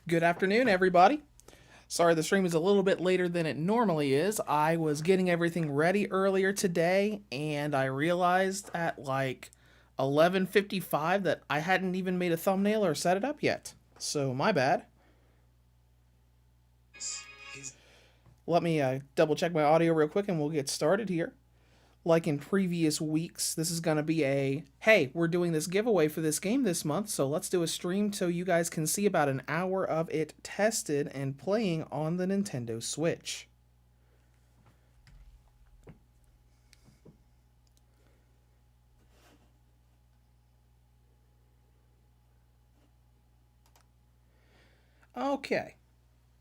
Good afternoon, everybody. Sorry the stream is a little bit later than it normally is. I was getting everything ready earlier today, and I realized at like 11:55 that I hadn't even made a thumbnail or set it up yet. So, my bad. Let me double check my audio real quick and we'll get started here. Like in previous weeks, this is going to be a hey, we're doing this giveaway for this game this month, so let's do a stream so you guys can see about an hour of it tested and playing on the Nintendo Switch. Okay,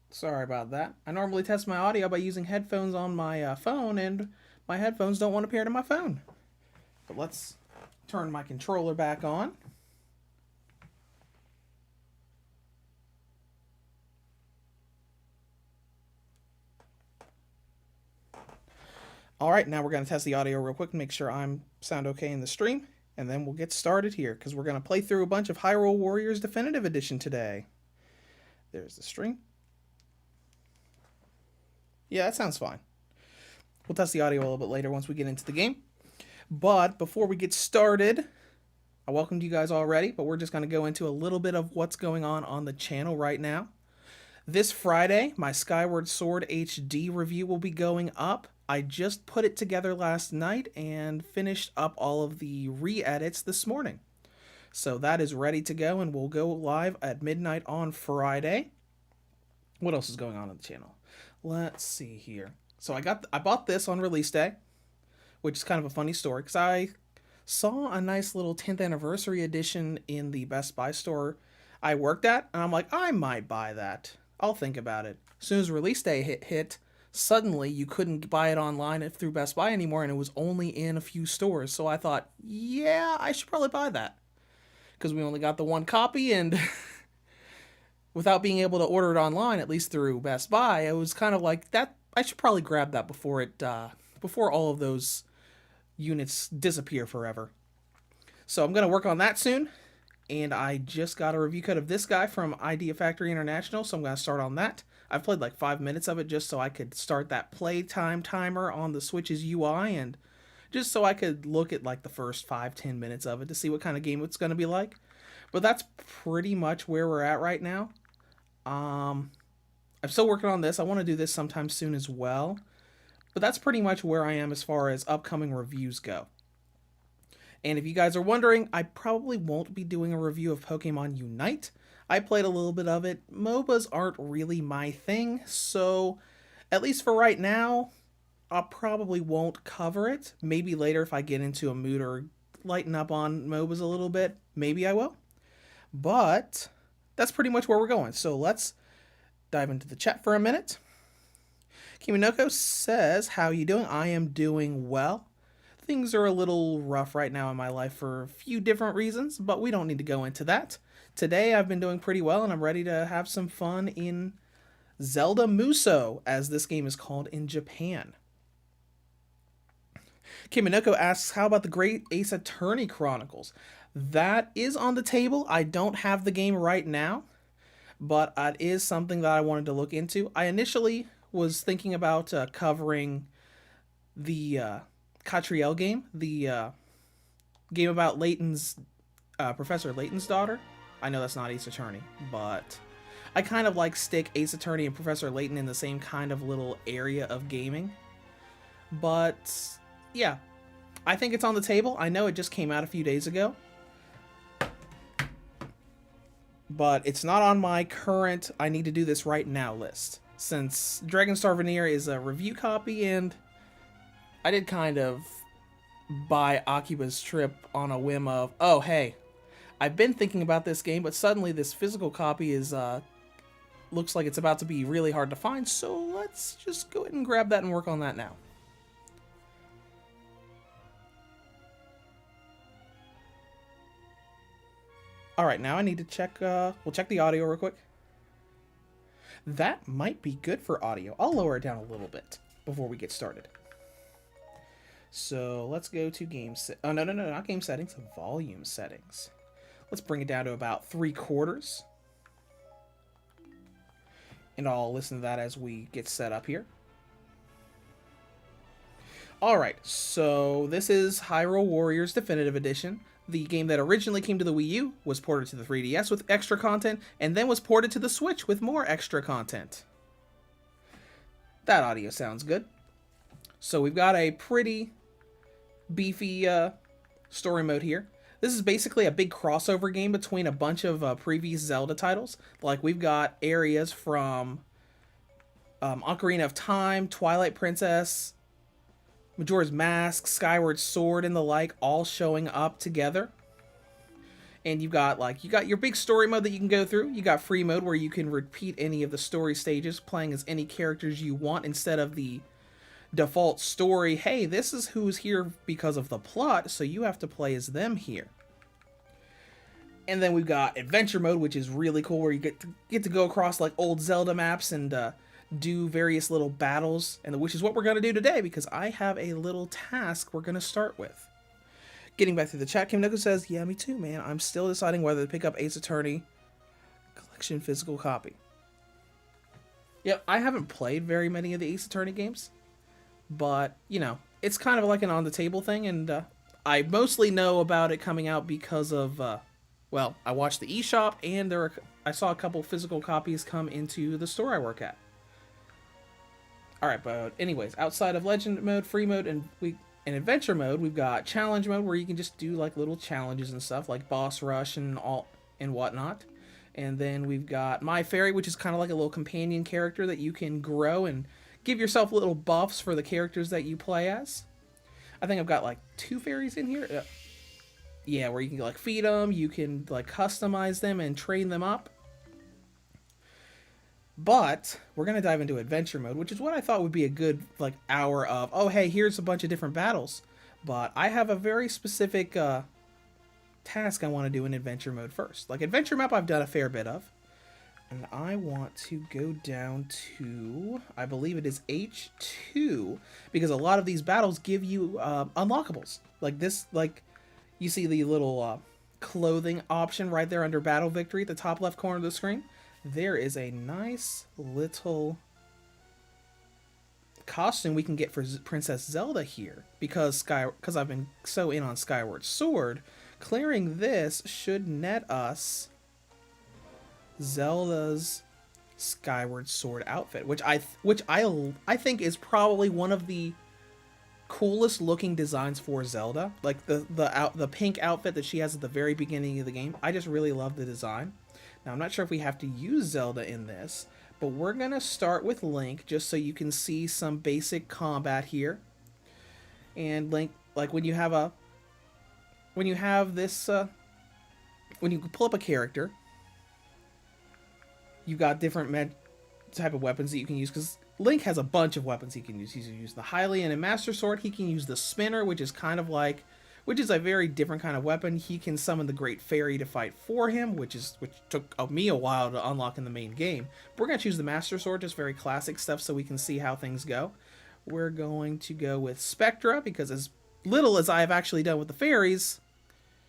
sorry about that. I normally test my audio by using headphones on my phone, and my headphones don't want to pair to my phone. But let's turn my controller back on. All right, now we're going to test the audio real quick and make sure I'm sound okay in the stream, and then we'll get started here because we're going to play through a bunch of Hyrule Warriors Definitive Edition today. There's the stream. Yeah, that sounds fine. We'll test the audio a little bit later once we get into the game. But before we get started, I welcomed you guys already, but we're just going to go into a little bit of what's going on the channel right now. This Friday, my Skyward Sword HD review will be going up. I just put it together last night and finished up all of the re-edits this morning. So that is ready to go and will go live at midnight on Friday. What else is going on the channel? Let's see here. So I bought this on release day, which is kind of a funny story because I saw a nice little 10th anniversary edition in the Best Buy store I worked at, and I'm like, I might buy that. I'll think about it. As soon as release day hit, suddenly you couldn't buy it online through Best Buy anymore, and it was only in a few stores. So I thought, yeah, I should probably buy that. Because we only got the one copy, and without being able to order it online, at least through Best Buy, it was kind of like that. I should probably grab that before all of those units disappear forever. So I'm going to work on that soon. And I just got a review code of this guy from Idea Factory International, so I'm going to start on that. I've played like 5 minutes of it just so I could start that playtime timer on the Switch's UI, and just so I could look at like the first 5-10 minutes of it to see what kind of game it's going to be like. But that's pretty much where we're at right now. I'm still working on this. I want to do this sometime soon as well. But that's pretty much where I am as far as upcoming reviews go. And if you guys are wondering, I probably won't be doing a review of Pokemon Unite. I played a little bit of it. MOBAs aren't really my thing, so at least for right now, I probably won't cover it. Maybe later if I get into a mood or lighten up on MOBAs a little bit, maybe I will. But that's pretty much where we're going. So let's dive into the chat for a minute. Kiminoko says, how you doing? I am doing well. Things are a little rough right now in my life for a few different reasons, but we don't need to go into that. Today I've been doing pretty well, and I'm ready to have some fun in Zelda Muso, as this game is called in Japan. Kiminoko asks, how about the Great Ace Attorney Chronicles? That is on the table. I don't have the game right now, but it is something that I wanted to look into. I initially was thinking about covering the Catriel game, the game about Layton's Professor Layton's daughter. I know that's not Ace Attorney, but I kind of like stick Ace Attorney and Professor Layton in the same kind of little area of gaming. But yeah, I think it's on the table. I know it just came out a few days ago, but it's not on my current I need to do this right now list, since Dragonstar Veneer is a review copy, and I did kind of buy Akiba's Trip on a whim of, oh hey, I've been thinking about this game, but suddenly this physical copy is looks like it's about to be really hard to find, so let's just go ahead and grab that and work on that now. Alright, now I need to check, we'll check the audio real quick. That might be good for audio. I'll lower it down a little bit before we get started. So let's go to not game settings, volume settings. Let's bring it down to about 3/4. And I'll listen to that as we get set up here. Alright, so this is Hyrule Warriors Definitive Edition. The game that originally came to the Wii U was ported to the 3DS with extra content, and then was ported to the Switch with more extra content. That audio sounds good. So we've got a pretty beefy story mode here. This is basically a big crossover game between a bunch of previous Zelda titles. Like, we've got areas from Ocarina of Time, Twilight Princess, Majora's Mask, Skyward Sword, and the like, all showing up together. And you got your big story mode that you can go through. You got free mode where you can repeat any of the story stages, playing as any characters you want instead of the default story. Hey, this is who's here because of the plot, so you have to play as them here. And then we've got adventure mode, which is really cool, where you get to go across like old Zelda maps and do various little battles, and which is what we're going to do today, because I have a little task we're going to start with. Getting back to the chat, Kim Nuko says, yeah, me too, man. I'm still deciding whether to pick up Ace Attorney Collection physical copy. Yep, I haven't played very many of the Ace Attorney games, but, you know, it's kind of like an on-the-table thing, and I mostly know about it coming out because of, well, I watched the eShop, and I saw a couple physical copies come into the store I work at. Alright, but anyways, outside of Legend mode, free mode, and adventure mode, we've got challenge mode, where you can just do like little challenges and stuff, like boss rush and whatnot. And then we've got My Fairy, which is kind of like a little companion character that you can grow and give yourself little buffs for the characters that you play as. I think I've got like 2 fairies in here. Yeah, where you can like feed them, you can like customize them and train them up. But we're going to dive into adventure mode, which is what I thought would be a good like hour of, oh hey, here's a bunch of different battles. But I have a very specific task I want to do in adventure mode first. Like adventure map I've done a fair bit of. And I want to go down to, I believe it is H2, because a lot of these battles give you unlockables. Like this, like you see the little clothing option right there under Battle Victory at the top left corner of the screen. There is a nice little costume we can get for Princess Zelda here, because I've been so in on Skyward Sword. Clearing this should net us Zelda's Skyward Sword outfit, which I think is probably one of the coolest looking designs for Zelda. Like the pink outfit that she has at the very beginning of the game. I just really love the design. Now, I'm not sure if we have to use Zelda in this, but we're going to start with Link just so you can see some basic combat here. And Link, like when you pull up a character, you've got different type of weapons that you can use, because Link has a bunch of weapons he can use. He can use the Hylian and Master Sword. He can use the Spinner, which is a very different kind of weapon. He can summon the Great Fairy to fight for him, which took me a while to unlock in the main game. But we're going to choose the Master Sword, just very classic stuff, so we can see how things go. We're going to go with Spectra, because as little as I have actually done with the fairies,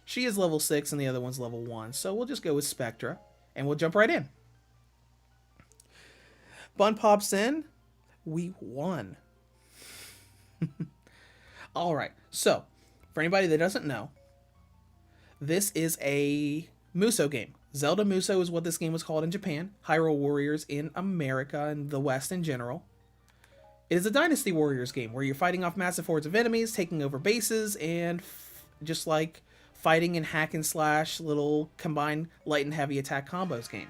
she is level 6 and the other one's level 1. So we'll just go with Spectra, and we'll jump right in. Bun pops in. We won. Alright, so for anybody that doesn't know, this is a Muso game. Zelda Muso is what this game was called in Japan. Hyrule Warriors in America and the West in general. It is a Dynasty Warriors game where you're fighting off massive hordes of enemies, taking over bases, and just like fighting in hack and slash little combined light and heavy attack combos game.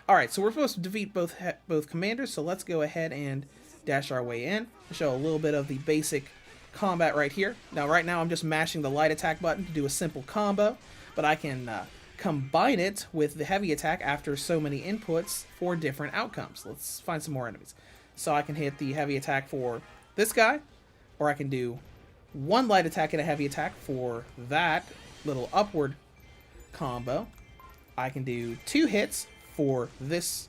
Alright, so we're supposed to defeat both commanders, so let's go ahead and dash our way in. I'll show a little bit of the basic combat right here. Now, right now I'm just mashing the light attack button to do a simple combo, but I can combine it with the heavy attack after so many inputs for different outcomes. Let's find some more enemies. So I can hit the heavy attack for this guy, or I can do one light attack and a heavy attack for that little upward combo. I can do 2 hits for this.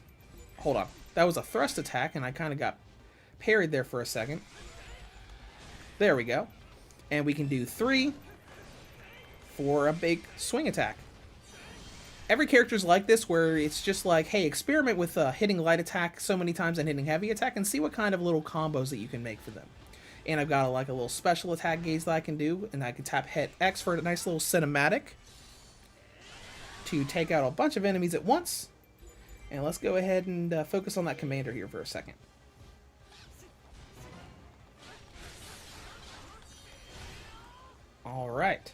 Hold on. That was a thrust attack, and I kind of got parried there for a second. There we go. And we can do 3 for a big swing attack. every character's like this, where it's just like, hey, experiment with hitting light attack so many times and hitting heavy attack, and see what kind of little combos that you can make for them. And I've got like a little special attack gauge that I can do, and I can tap hit X for a nice little cinematic to take out a bunch of enemies at once. And let's go ahead and focus on that commander here for a second. Alright.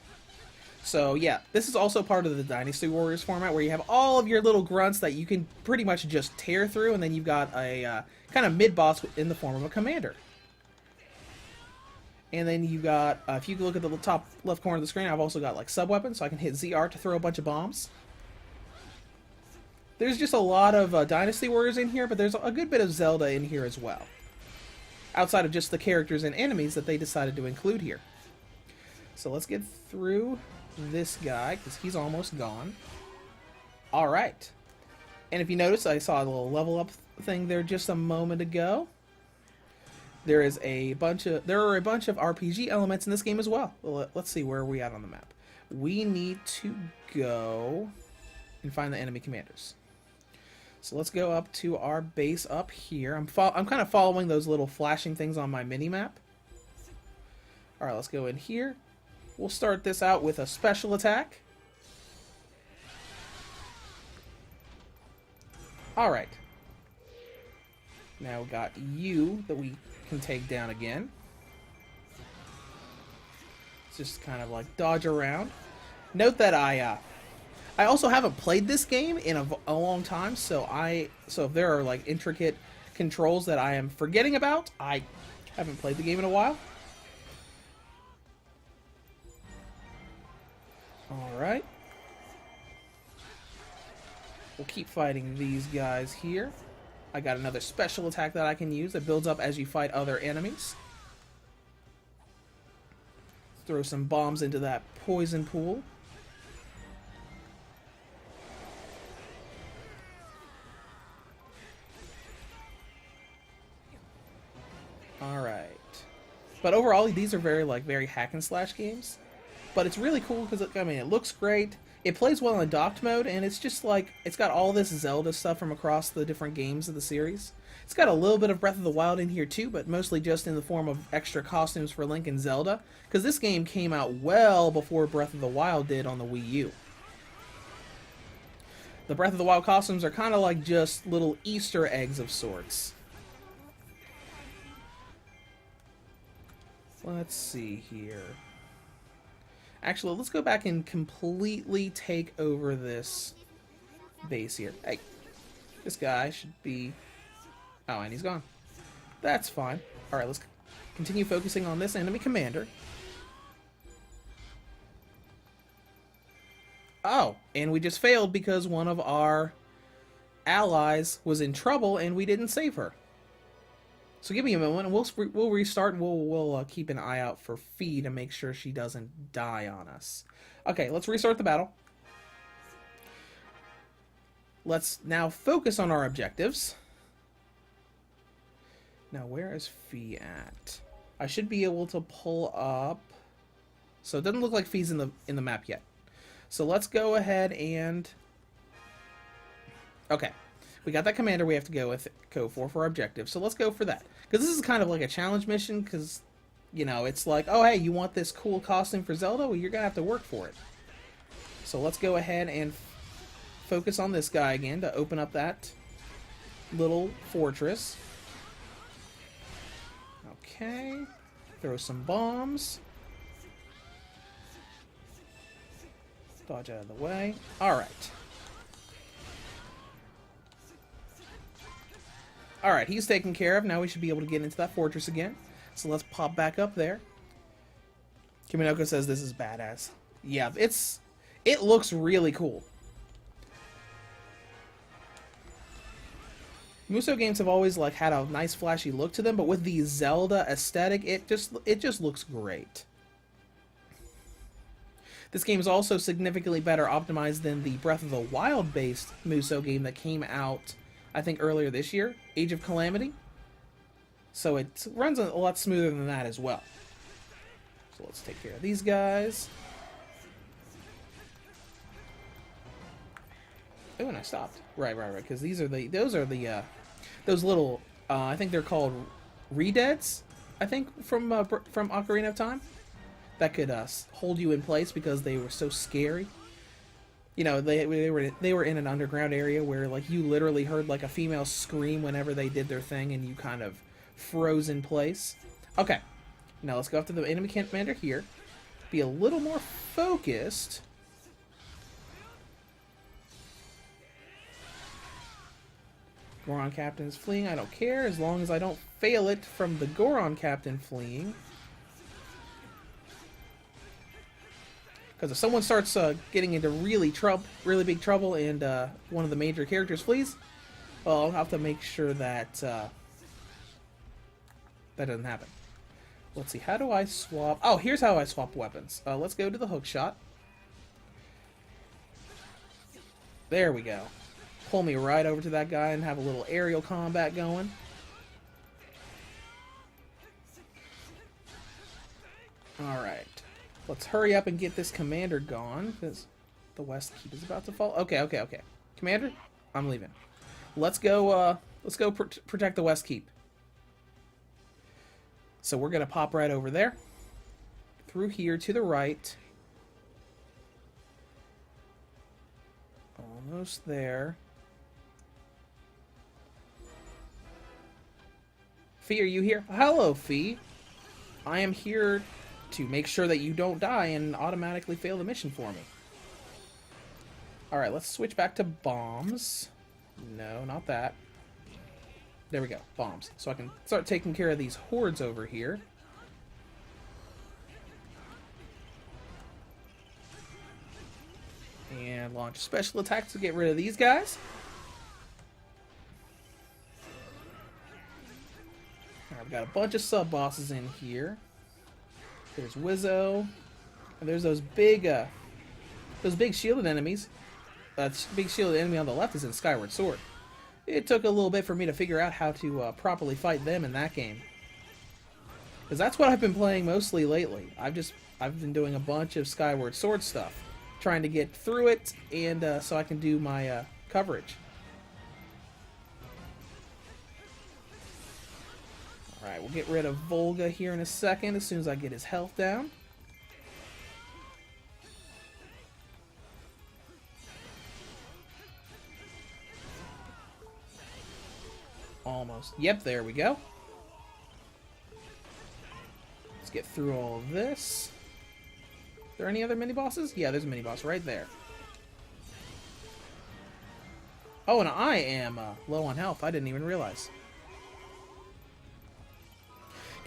So yeah, this is also part of the Dynasty Warriors format, where you have all of your little grunts that you can pretty much just tear through, and then you've got a kind of mid-boss in the form of a commander. And then you got, if you look at the top left corner of the screen, I've also got like sub-weapons, so I can hit ZR to throw a bunch of bombs. There's just a lot of Dynasty Warriors in here, but there's a good bit of Zelda in here as well. Outside of just the characters and enemies that they decided to include here. So let's get through this guy, because he's almost gone. Alright. And if you notice, I saw a little level up thing there just a moment ago. There are a bunch of RPG elements in this game as well. Let's see, where are we at on the map? We need to go and find the enemy commanders. So let's go up to our base up here. I'm kind of following those little flashing things on my mini-map. Alright, let's go in here. We'll start this out with a special attack. Alright. Now we got you that we can take down again. It's just kind of like dodge around. Note that I also haven't played this game in a long time, so if there are like intricate controls that I am forgetting about, I haven't played the game in a while. Alright. We'll keep fighting these guys here. I got another special attack that I can use that builds up as you fight other enemies. Throw some bombs into that poison pool. Alright. But overall, these are very hack and slash games. But it's really cool because, I mean, it looks great. It plays well in docked mode, and it's just like, it's got all this Zelda stuff from across the different games of the series. It's got a little bit of Breath of the Wild in here too, but mostly just in the form of extra costumes for Link and Zelda, because this game came out well before Breath of the Wild did on the Wii U. The Breath of the Wild costumes are kind of like just little Easter eggs of sorts. Let's see here. Actually, let's go back and completely take over this base here. Hey, this guy should be... Oh, and he's gone. That's fine. Alright, let's continue focusing on this enemy commander. Oh, and we just failed because one of our allies was in trouble and we didn't save her. So give me a moment, and we'll restart, and we'll keep an eye out for Fee to make sure she doesn't die on us. Okay, let's restart the battle. Let's now focus on our objectives. Now, where is Fee at? I should be able to pull up. So it doesn't look like Fee's in the map yet. So let's go ahead and... Okay. We got that commander we have to go for our objective, so let's go for that. Because this is kind of like a challenge mission, because, you know, it's like, oh, hey, you want this cool costume for Zelda? Well, you're going to have to work for it. So let's go ahead and focus on this guy again to open up that little fortress. Okay. Throw some bombs. Dodge out of the way. Alright. Alright, he's taken care of. Now we should be able to get into that fortress again. So let's pop back up there. Kiminoko says this is badass. Yeah, it looks really cool. Musou games have always like had a nice flashy look to them, but with the Zelda aesthetic, it just looks great. This game is also significantly better optimized than the Breath of the Wild based Musou game that came out, I think, earlier this year, Age of Calamity. So it runs a lot smoother than that as well. So let's take care of these guys. Oh, and I stopped. Right. Because those are the those little I think they're called redeads. I think from Ocarina of Time that could hold you in place because they were so scary. You know, they were in an underground area where like you literally heard like a female scream whenever they did their thing, and you kind of froze in place. Okay, now let's go up to the enemy commander here. Be a little more focused. Goron Captain is fleeing. I don't care as long as I don't fail it from the Goron Captain fleeing. Because if someone starts getting into really big trouble and one of the major characters flees, well, I'll have to make sure that that doesn't happen. Let's see, how do I swap? Oh, here's how I swap weapons. Let's go to the hook shot. There we go. Pull me right over to that guy and have a little aerial combat going. Alright. Let's hurry up and get this commander gone, because the West Keep is about to fall. Okay. Commander, I'm leaving. Let's go protect the West Keep. So we're going to pop right over there. Through here to the right. Almost there. Fee, are you here? Hello, Fee. I am here to make sure that you don't die and automatically fail the mission for me. Alright, let's switch back to bombs. No, not that. There we go, bombs. So I can start taking care of these hordes over here. And launch special attacks to get rid of these guys. Alright, we've got a bunch of sub-bosses in here. There's Wizzo, and there's those big shielded enemies. That big shielded enemy on the left is in Skyward Sword. It took a little bit for me to figure out how to properly fight them in that game, because that's what I've been playing mostly lately. I've been doing a bunch of Skyward Sword stuff, trying to get through it, and so I can do my coverage. Alright, we'll get rid of Volga here in a second as soon as I get his health down. Almost. Yep, there we go. Let's get through all of this. Are there any other mini-bosses? Yeah, there's a mini-boss right there. Oh, and I am low on health. I didn't even realize.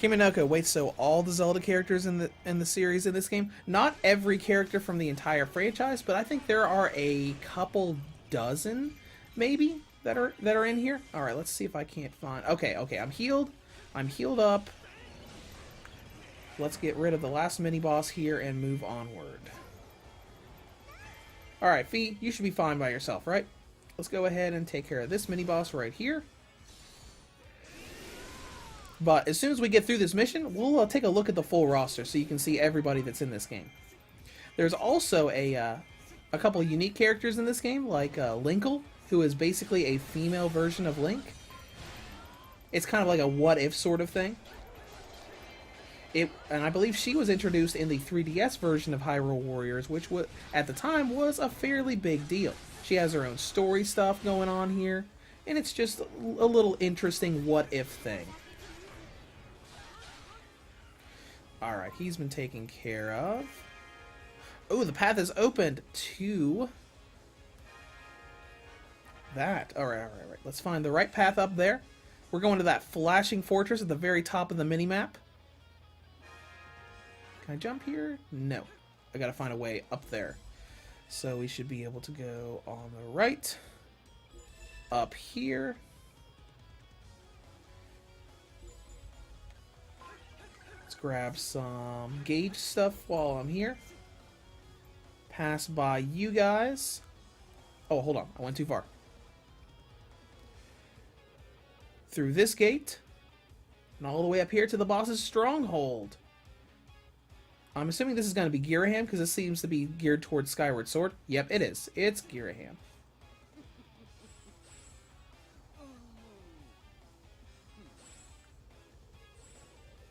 Kiminoko, wait, so all the Zelda characters in the series in this game? Not every character from the entire franchise, but I think there are a couple dozen, maybe, that are in here. All right, let's see if I can't find. Okay, I'm healed. I'm healed up. Let's get rid of the last mini boss here and move onward. All right, Fee, you should be fine by yourself, right? Let's go ahead and take care of this mini boss right here. But as soon as we get through this mission, we'll take a look at the full roster so you can see everybody that's in this game. There's also a couple unique characters in this game, like Linkle, who is basically a female version of Link. It's kind of like a what-if sort of thing. And I believe she was introduced in the 3DS version of Hyrule Warriors, which at the time was a fairly big deal. She has her own story stuff going on here, and it's just a little interesting what-if thing. Alright, he's been taken care of. Oh, the path is opened to that. Alright. Let's find the right path up there. We're going to that flashing fortress at the very top of the mini-map. Can I jump here? No. I gotta find a way up there. So we should be able to go on the right. Up here. Grab some gauge stuff while I'm here. Pass by you guys. Oh, hold on. I went too far. Through this gate. And all the way up here to the boss's stronghold. I'm assuming this is going to be Giraham, because this seems to be geared towards Skyward Sword. Yep, it is. It's Giraham.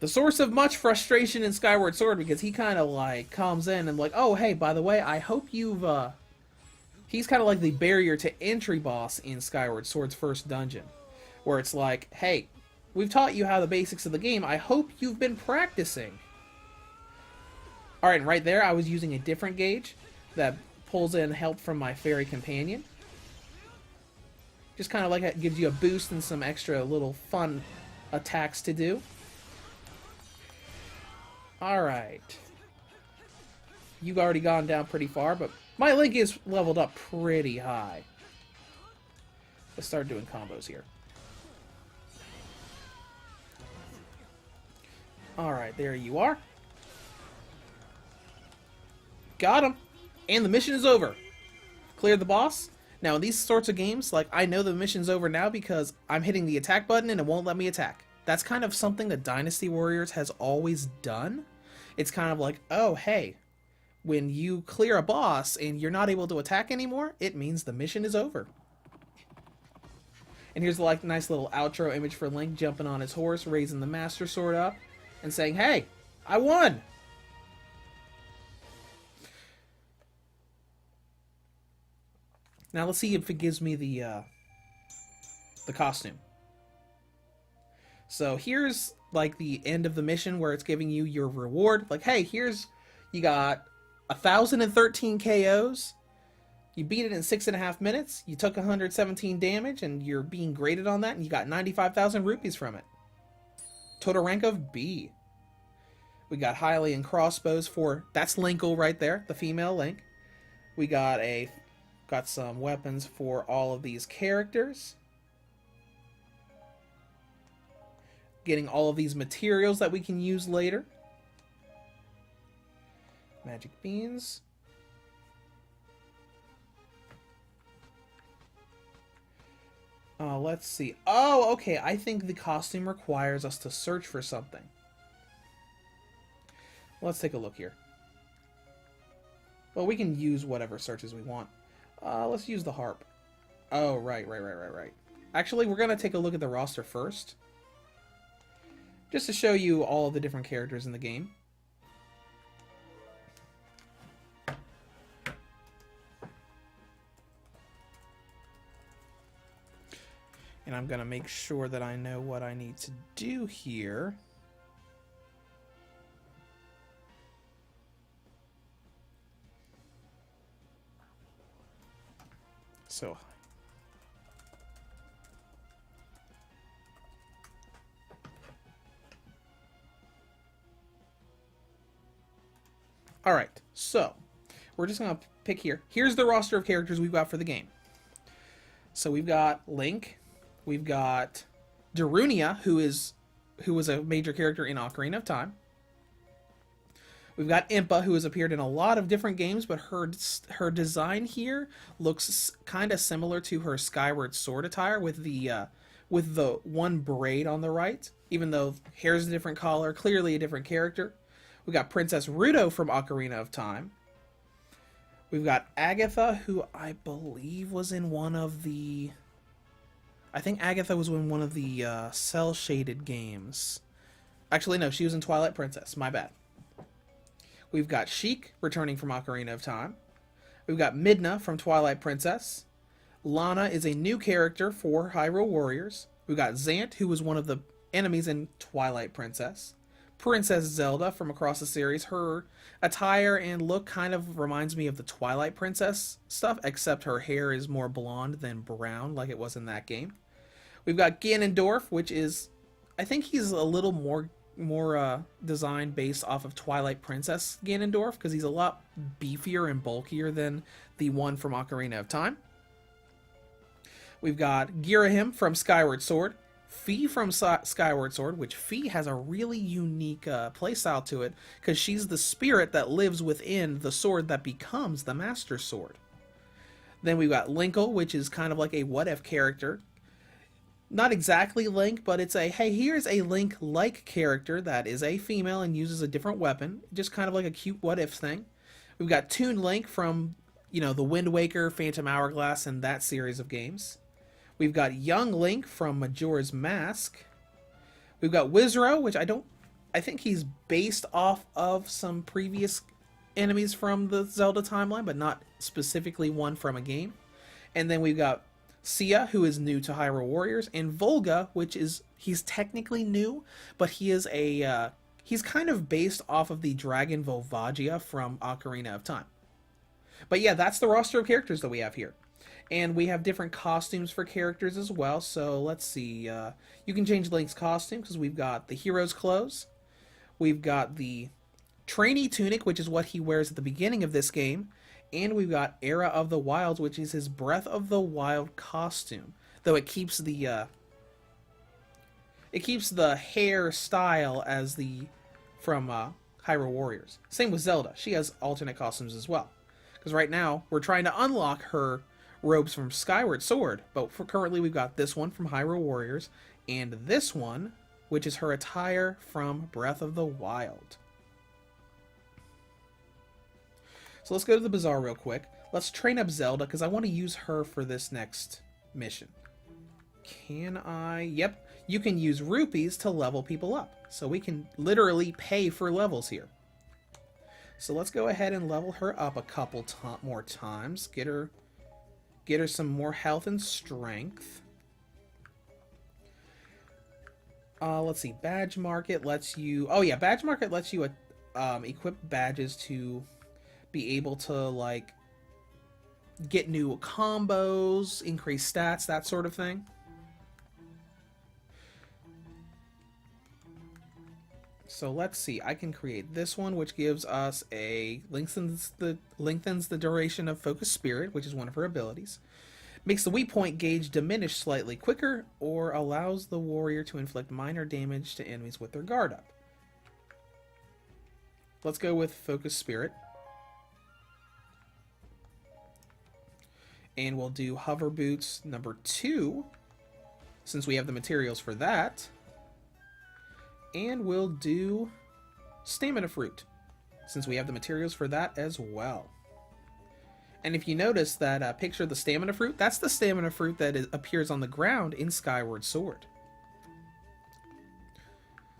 The source of much frustration in Skyward Sword, because he kind of like comes in and like, oh hey, by the way, I hope you've he's kind of like the barrier to entry boss in Skyward Sword's first dungeon, where it's like, hey, we've taught you how the basics of the game, I hope you've been practicing. Alright, and right there I was using a different gauge that pulls in help from my fairy companion. Just kind of like it gives you a boost and some extra little fun attacks to do. Alright. You've already gone down pretty far, but my Link is leveled up pretty high. Let's start doing combos here. Alright, there you are. Got him! And the mission is over. Cleared the boss. Now, in these sorts of games, like, I know the mission's over now because I'm hitting the attack button and it won't let me attack. That's kind of something that Dynasty Warriors has always done. It's kind of like, oh, hey, when you clear a boss and you're not able to attack anymore, it means the mission is over. And here's like nice little outro image for Link jumping on his horse, raising the Master Sword up, and saying, hey, I won! Now let's see if it gives me the costume. So here's like the end of the mission where it's giving you your reward. Like, hey, here's, you got 1,013 KOs. You beat it in 6.5 minutes. You took 117 damage, and you're being graded on that, and you got 95,000 rupees from it. Total rank of B. We got Hylian crossbows for, that's Linkle right there, the female Link. We got some weapons for all of these characters. Getting all of these materials that we can use later. Magic beans. Let's see. Oh, okay. I think the costume requires us to search for something. Let's take a look here. Well, we can use whatever searches we want. Let's use the harp. Oh, right. Actually, we're going to take a look at the roster first. Just to show you all of the different characters in the game. And I'm going to make sure that I know what I need to do here. So, alright, so we're just going to pick here. Here's the roster of characters we've got for the game. So we've got Link, we've got Darunia, who was a major character in Ocarina of Time. We've got Impa, who has appeared in a lot of different games, but her design here looks kind of similar to her Skyward Sword attire with the one braid on the right, even though hair's a different color, clearly a different character. We've got Princess Ruto from Ocarina of Time. We've got Agatha, who I believe was in one of the... I think Agatha was in one of the cel-shaded games. Actually, no, she was in Twilight Princess. My bad. We've got Sheik, returning from Ocarina of Time. We've got Midna from Twilight Princess. Lana is a new character for Hyrule Warriors. We've got Zant, who was one of the enemies in Twilight Princess. Princess Zelda from across the series. Her attire and look kind of reminds me of the Twilight Princess stuff, except her hair is more blonde than brown like it was in that game. We've got Ganondorf, which is, I think he's a little more design based off of Twilight Princess Ganondorf, because he's a lot beefier and bulkier than the one from Ocarina of Time. We've got Girahim from Skyward Sword, Fi from Skyward Sword, which Fi has a really unique playstyle to it, because she's the spirit that lives within the sword that becomes the Master Sword. Then we've got Linkle, which is kind of like a what-if character. Not exactly Link, but it's a, hey, here's a Link-like character that is a female and uses a different weapon. Just kind of like a cute what-if thing. We've got Toon Link from, the Wind Waker, Phantom Hourglass, and that series of games. We've got Young Link from Majora's Mask. We've got Wizro, which I don't I think he's based off of some previous enemies from the Zelda timeline, but not specifically one from a game. And then we've got Sia, who is new to Hyrule Warriors, and Volga, which is he's technically new, but he is a he's kind of based off of the dragon Volvagia from Ocarina of Time. But yeah, that's the roster of characters that we have here. And we have different costumes for characters as well. So let's see. You can change Link's costume because we've got the hero's clothes. We've got the trainee tunic, which is what he wears at the beginning of this game. And we've got Era of the Wilds, which is his Breath of the Wild costume. Though it keeps the hair style as the from Hyrule Warriors. Same with Zelda. She has alternate costumes as well. Because right now we're trying to unlock her robes from Skyward Sword, but for currently we've got this one from Hyrule Warriors and this one, which is her attire from Breath of the Wild. So let's go to the Bazaar real quick. Let's train up Zelda because I want to use her for this next mission. Can I? Yep. You can use rupees to level people up. So we can literally pay for levels here. So let's go ahead and level her up a couple more times. Get her some more health and strength. Let's see. Badge Market lets you... Oh yeah, Badge Market lets you equip badges to be able to, like, get new combos, increase stats, that sort of thing. So let's see. I can create this one, which gives us a lengthens the duration of Focus Spirit, which is one of her abilities. Makes the weak point gauge diminish slightly quicker, or allows the warrior to inflict minor damage to enemies with their guard up. Let's go with Focus Spirit. And we'll do Hover Boots number 2, since we have the materials for that. And we'll do Stamina Fruit, since we have the materials for that as well. And if you notice that picture of the Stamina Fruit, that's the Stamina Fruit that appears on the ground in Skyward Sword.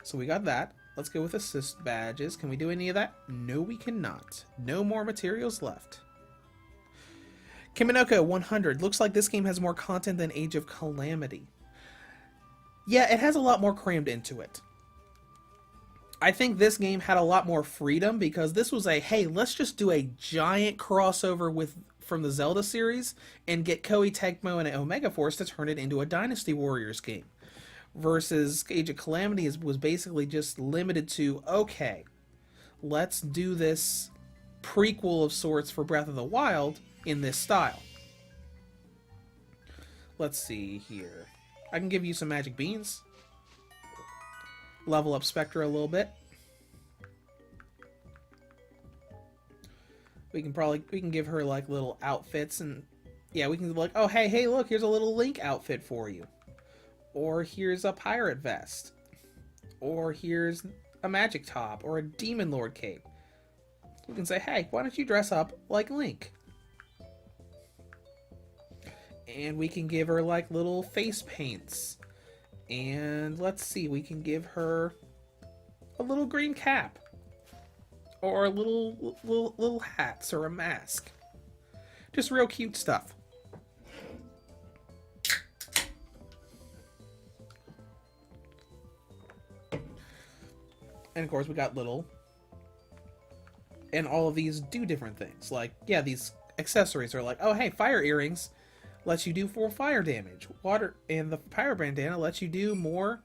So we got that. Let's go with Assist Badges. Can we do any of that? No, we cannot. No more materials left. Kiminoko 100. Looks like this game has more content than Age of Calamity. Yeah, it has a lot more crammed into it. I think this game had a lot more freedom because this was a, hey, let's just do a giant crossover from the Zelda series and get Koei Tecmo and Omega Force to turn it into a Dynasty Warriors game. Versus Age of Calamity was basically just limited to, okay, let's do this prequel of sorts for Breath of the Wild in this style. Let's see here. I can give you some magic beans. Level up Spectra a little bit. We can give her like little outfits, and yeah, we can be like, oh hey look, here's a little Link outfit for you. Or here's a pirate vest. Or here's a magic top or a demon lord cape. We can say, hey, why don't you dress up like Link? And we can give her like little face paints. And let's see, we can give her a little green cap. Or little hats or a mask. Just real cute stuff. And of course we got little... And all of these do different things. Like, yeah, these accessories are like, oh hey, fire earrings lets you do 4 fire damage. Water, and the Pyro Bandana lets you do more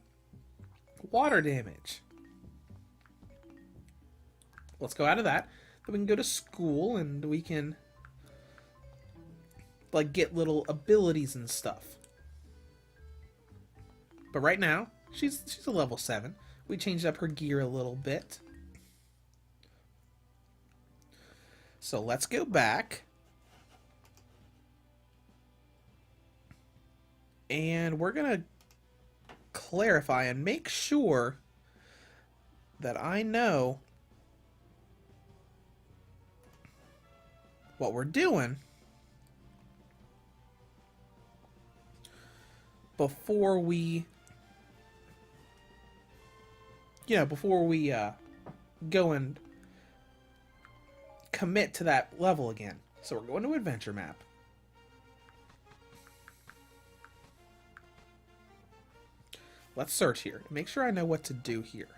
water damage. Let's go out of that. Then we can go to school and we can like get little abilities and stuff. But right now, she's a level 7. We changed up her gear a little bit. So let's go back. And we're going to clarify and make sure that I know what we're doing before we you know, before we go and commit to that level again. So we're going to adventure map. Let's search here. Make sure I know what to do here.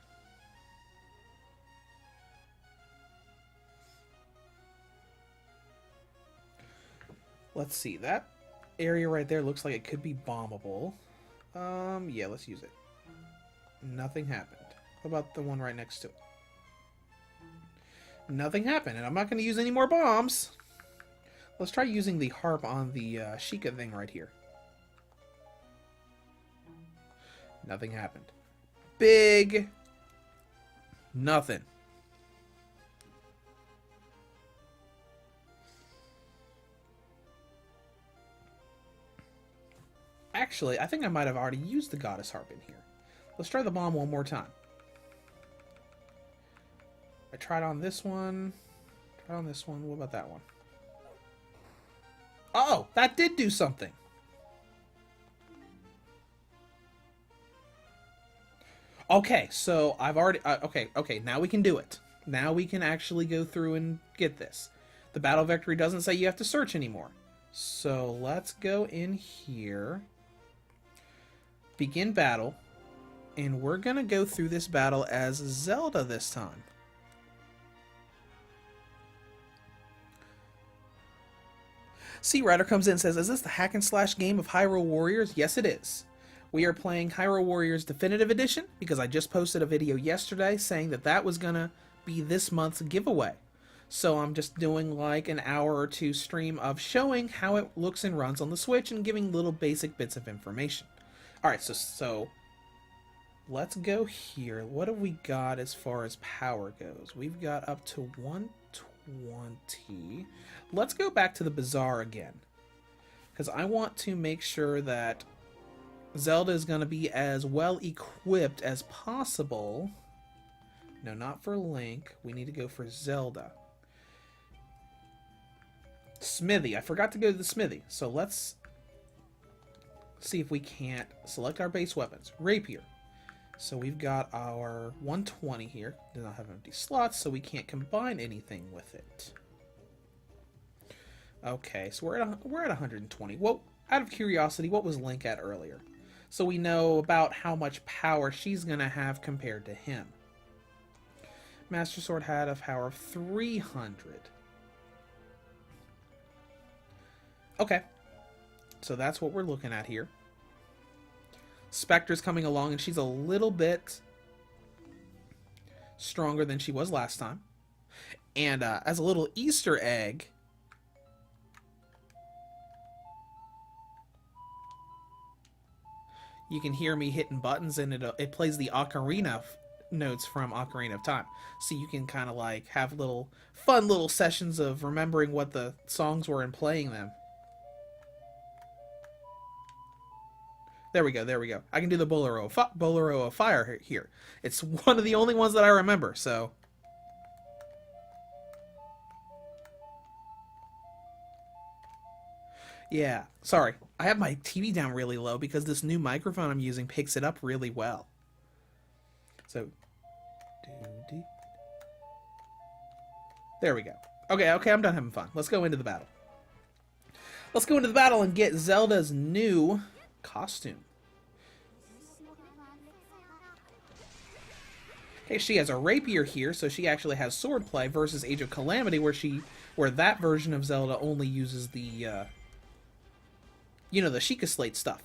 Let's see. That area right there looks like it could be bombable. Yeah, let's use it. Nothing happened. What about the one right next to it? Nothing happened, and I'm not going to use any more bombs. Let's try using the harp on the Sheikah thing right here. Nothing happened. Big. Nothing. Actually, I think I might have already used the goddess harp in here. Let's try the bomb one more time. I tried on this one. Tried on this one. What about that one? Oh, that did do something. Okay, so I've already... okay, now we can do it. Now we can actually go through and get this. The battle victory doesn't say you have to search anymore. So let's go in here. Begin battle. And we're going to go through this battle as Zelda this time. Sea Rider comes in and says, is this the hack and slash game of Hyrule Warriors? Yes, it is. We are playing Hyrule Warriors Definitive Edition because I just posted a video yesterday saying that that was going to be this month's giveaway. So I'm just doing like an hour or two stream of showing how it looks and runs on the Switch and giving little basic bits of information. Alright, so let's go here. What have we got as far as power goes? We've got up to 120. Let's go back to the Bazaar again, because I want to make sure that Zelda is going to be as well equipped as possible. No, not for Link. We need to go for Zelda. Smithy. I forgot to go to the Smithy. So let's see if we can't select our base weapons. Rapier. So we've got our 120 here. Does not have empty slots, so we can't combine anything with it. Okay, so we're at 120. Well, out of curiosity, what was Link at earlier? So we know about how much power she's going to have compared to him. Master Sword had a power of 300. Okay, so that's what we're looking at here. Spectre's coming along, and she's a little bit stronger than she was last time. And as a little Easter egg, you can hear me hitting buttons, and it plays the ocarina notes from Ocarina of Time. So you can kind of like have fun little sessions of remembering what the songs were and playing them. There we go, there we go. I can do the Bolero of Fire here. It's one of the only ones that I remember, so... Yeah, sorry. I have my TV down really low because this new microphone I'm using picks it up really well. So... There we go. Okay, I'm done having fun. Let's go into the battle. Let's go into the battle and get Zelda's new costume. Okay, she has a rapier here, so she actually has swordplay versus Age of Calamity, where that version of Zelda only uses the, you know, the Sheikah Slate stuff.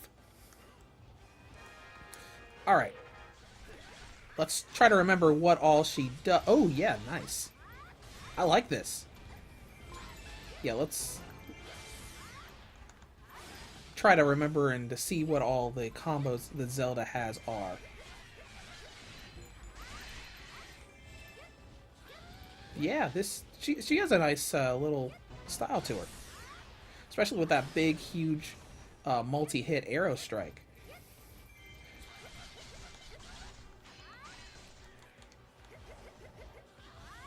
Alright. Let's try to remember what all she does. Oh, yeah, nice. I like this. Yeah, let's try to remember and to see what all the combos that Zelda has are. Yeah, she has a nice little style to her. Especially with that big, huge multi-hit arrow strike.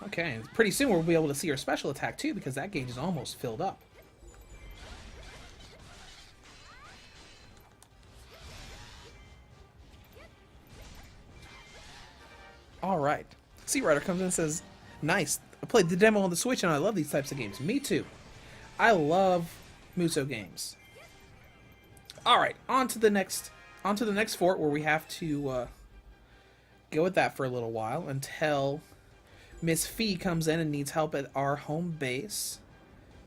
Okay, and pretty soon we'll be able to see her special attack too, because that gauge is almost filled up. All right. Sea Rider comes in and says, "Nice. I played the demo on the Switch and I love these types of games." Me too. I love Muso games. All right, on to the next fort where we have to go with that for a little while until Miss Fee comes in and needs help at our home base.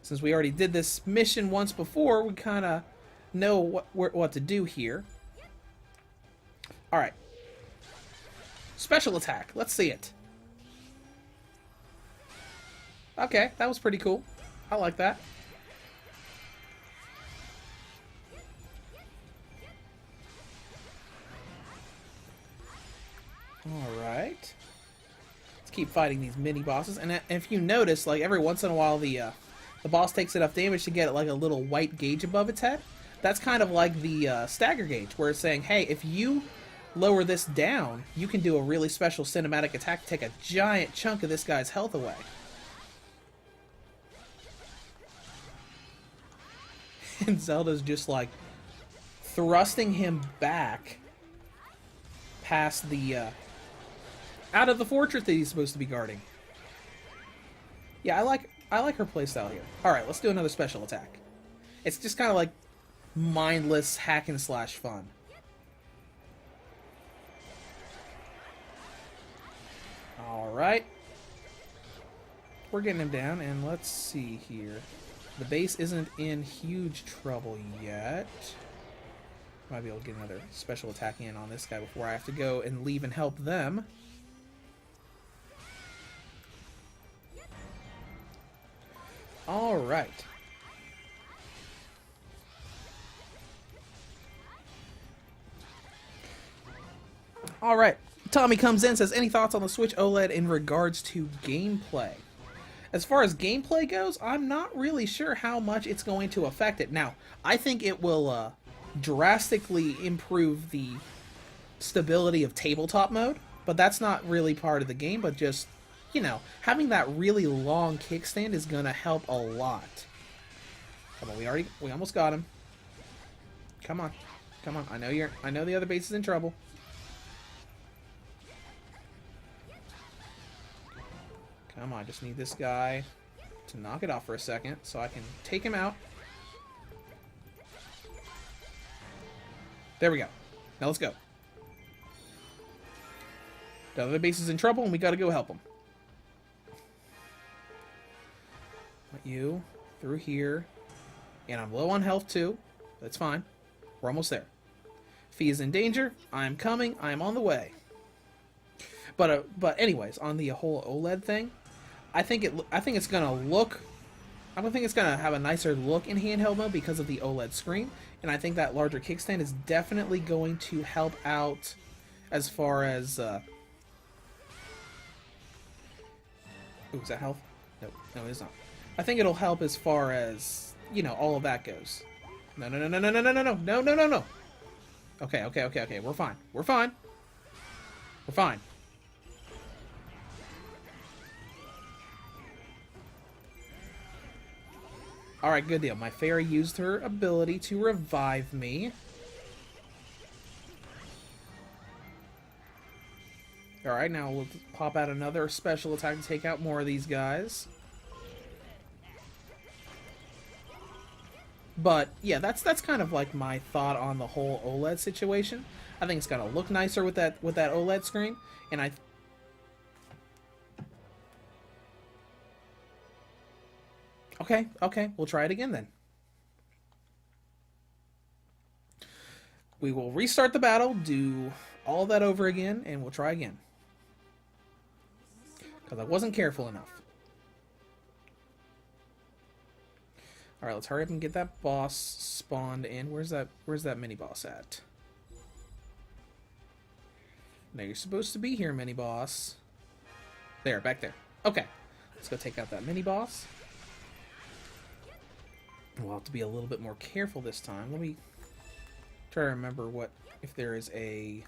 Since we already did this mission once before, we kind of know what to do here. All right. Special attack. Let's see it. Okay, that was pretty cool. I like that. Alright. Let's keep fighting these mini bosses. And if you notice, like every once in a while the boss takes enough damage to get like a little white gauge above its head. That's kind of like the stagger gauge, where it's saying, hey, if you lower this down, you can do a really special cinematic attack to take a giant chunk of this guy's health away. And Zelda's just like thrusting him back past the out of the fortress that he's supposed to be guarding. Yeah, I like her playstyle here. Alright, let's do another special attack. It's just kind of like mindless hack and slash fun. Alright. We're getting him down, and let's see here. The base isn't in huge trouble yet. Might be able to get another special attack in on this guy before I have to go and leave and help them. Alright. Alright. Tommy comes in and says, any thoughts on the Switch OLED in regards to gameplay? As far as gameplay goes, I'm not really sure how much it's going to affect it. Now, I think it will drastically improve the stability of tabletop mode, but that's not really part of the game, but just, you know, having that really long kickstand is going to help a lot. Come on, we almost got him. Come on. Come on. I know the other base is in trouble. Come on, I just need this guy to knock it off for a second so I can take him out. There we go. Now let's go. The other base is in trouble and we gotta go help him. Want you through here. And I'm low on health too. That's fine. We're almost there. Fee is in danger. I'm coming. I'm on the way. But anyways, on the whole OLED thing, I think it's gonna look. I don't think it's gonna have a nicer look in handheld mode because of the OLED screen, and I think that larger kickstand is definitely going to help out as far as. Ooh, is that health? Nope, no, it is not. I think it'll help as far as, you know, all of that goes. No. Okay. We're fine. We're fine. Alright, good deal. My fairy used her ability to revive me. Alright, now we'll pop out another special attack to take out more of these guys. But, yeah, that's kind of like my thought on the whole OLED situation. I think it's gonna look nicer with that OLED screen, and Okay, we'll try it again then. We will restart the battle, do all that over again, and we'll try again. Because I wasn't careful enough. Alright, let's hurry up and get that boss spawned in. Where's that mini-boss at? Now you're supposed to be here, mini-boss. There, back there. Okay, let's go take out that mini-boss. We'll have to be a little bit more careful this time. Let me try to remember if there is a...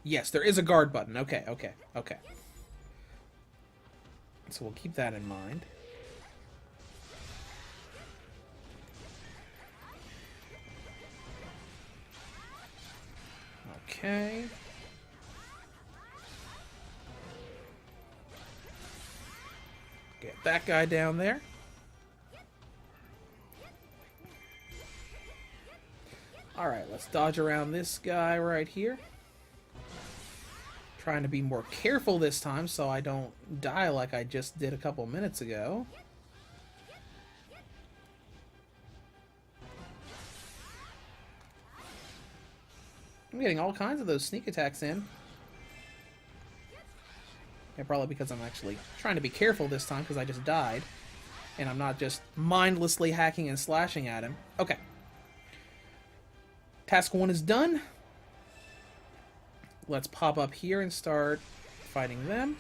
Yes, there is a guard button. Okay. So we'll keep that in mind. Okay. that guy down there. Alright, let's dodge around this guy right here. Trying to be more careful this time so I don't die like I just did a couple minutes ago. I'm getting all kinds of those sneak attacks in. Yeah, probably because I'm actually trying to be careful this time because I just died. And I'm not just mindlessly hacking and slashing at him. Okay. Task 1 is done. Let's pop up here and start fighting them.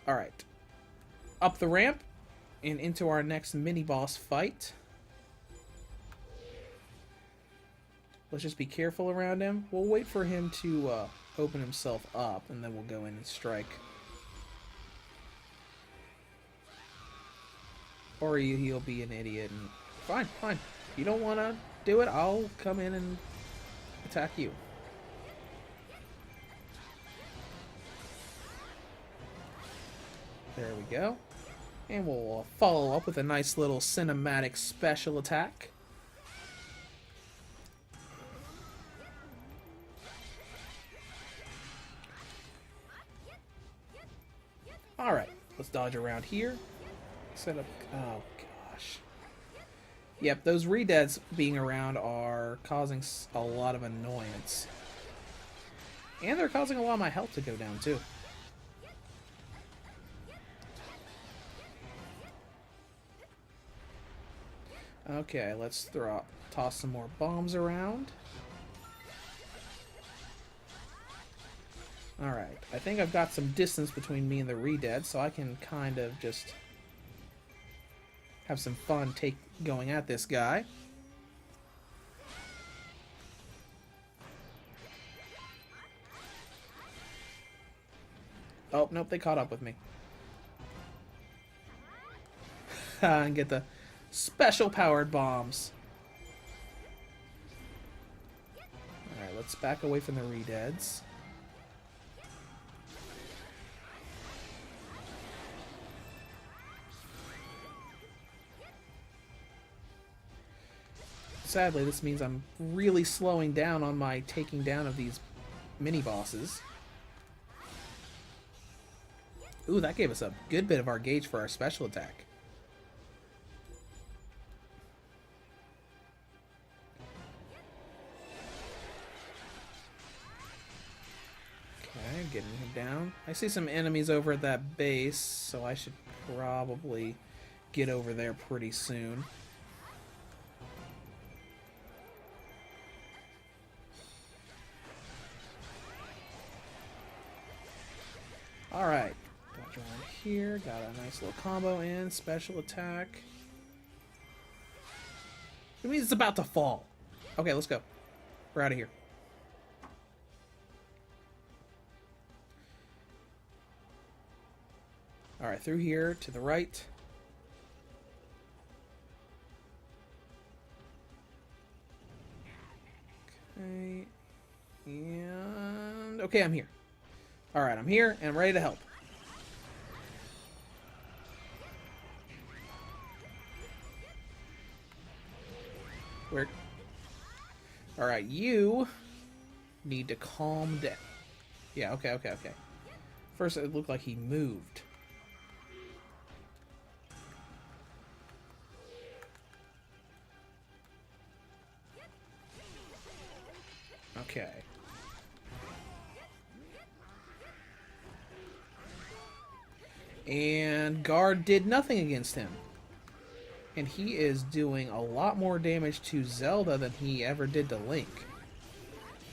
Alright. Up the ramp and into our next mini-boss fight. Let's just be careful around him. We'll wait for him to open himself up, and then we'll go in and strike. Or he'll be an idiot and... Fine, fine. If you don't want to do it, I'll come in and attack you. There we go. And we'll follow up with a nice little cinematic special attack. Alright, let's dodge around here. Set up... Oh, gosh. Yep, those redeads being around are causing a lot of annoyance. And they're causing a lot of my health to go down, too. Okay, let's toss some more bombs around. Alright, I think I've got some distance between me and the redead, so I can kind of just have some fun going at this guy. Oh, nope, they caught up with me. And get the special powered bombs. Alright, let's back away from the redeads. Sadly, this means I'm really slowing down on my taking down of these mini-bosses. Ooh, that gave us a good bit of our gauge for our special attack. Okay, getting him down. I see some enemies over at that base, so I should probably get over there pretty soon. Alright, dodge around here, got a nice little combo in, special attack. It means it's about to fall. Okay, let's go. We're out of here. Alright, through here, to the right. Okay, and... Okay, I'm here. Alright, I'm here, and I'm ready to help. Where? Alright, you need to calm down. Yeah, okay. First, it looked like he moved. Okay. And guard did nothing against him. And he is doing a lot more damage to Zelda than he ever did to Link.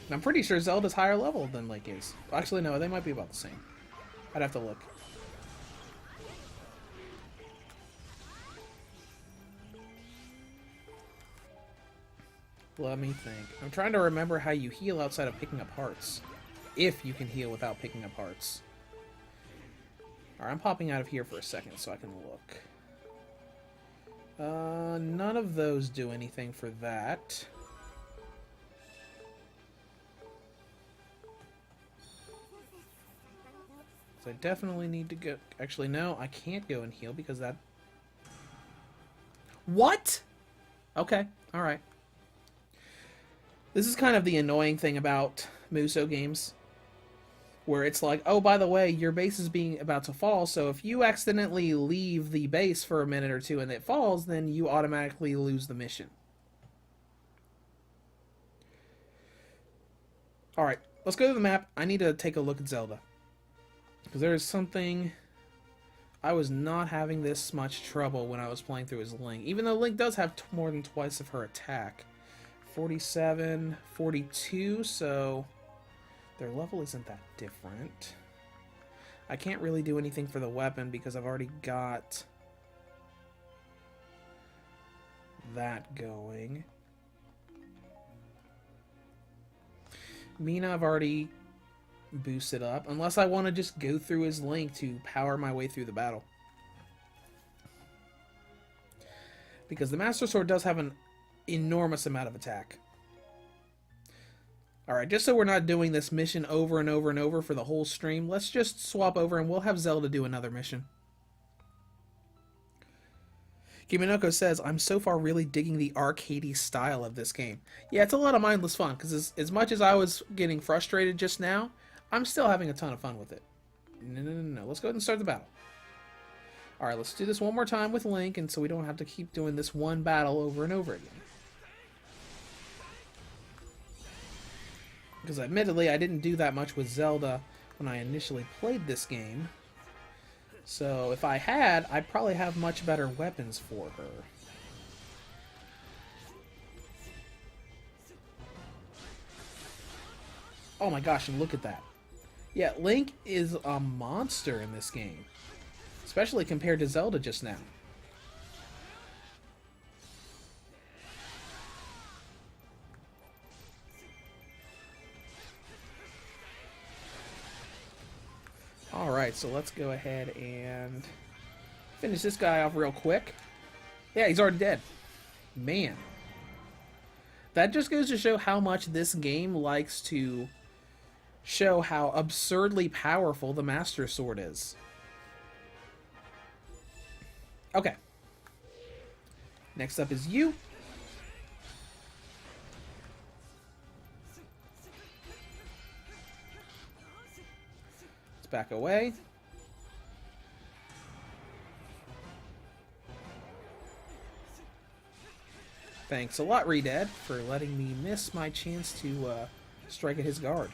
And I'm pretty sure Zelda's higher level than Link is. Actually, no, they might be about the same. I'd have to look. Let me think. I'm trying to remember how you heal outside of picking up hearts. If you can heal without picking up hearts. Alright, I'm popping out of here for a second so I can look. None of those do anything for that. I definitely need to go... Actually, no, I can't go and heal because that... What? Okay, alright. This is kind of the annoying thing about Muso games. Where it's like, oh, by the way, your base is being about to fall, so if you accidentally leave the base for a minute or two and it falls, then you automatically lose the mission. Alright, let's go to the map. I need to take a look at Zelda. Because there is something... I was not having this much trouble when I was playing through as Link. Even though Link does have more than twice of her attack. 47, 42, so... Their level isn't that different. I can't really do anything for the weapon because I've already got that going. Mina I've already boosted up, unless I want to just go through as Link to power my way through the battle. Because the Master Sword does have an enormous amount of attack. Alright, just so we're not doing this mission over and over and over for the whole stream, let's just swap over and we'll have Zelda do another mission. Kiminoko says, I'm so far really digging the arcadey style of this game. Yeah, it's a lot of mindless fun, because as much as I was getting frustrated just now, I'm still having a ton of fun with it. No. Let's go ahead and start the battle. Alright, let's do this one more time with Link, and so we don't have to keep doing this one battle over and over again. Because admittedly, I didn't do that much with Zelda when I initially played this game. So if I had, I'd probably have much better weapons for her. Oh my gosh, and look at that. Yeah, Link is a monster in this game. Especially compared to Zelda just now. Alright, so let's go ahead and finish this guy off real quick. Yeah, he's already dead. Man. That just goes to show how much this game likes to show how absurdly powerful the Master Sword is. Okay. Next up is you. Back away. Thanks a lot, Redead, for letting me miss my chance to strike at his guard.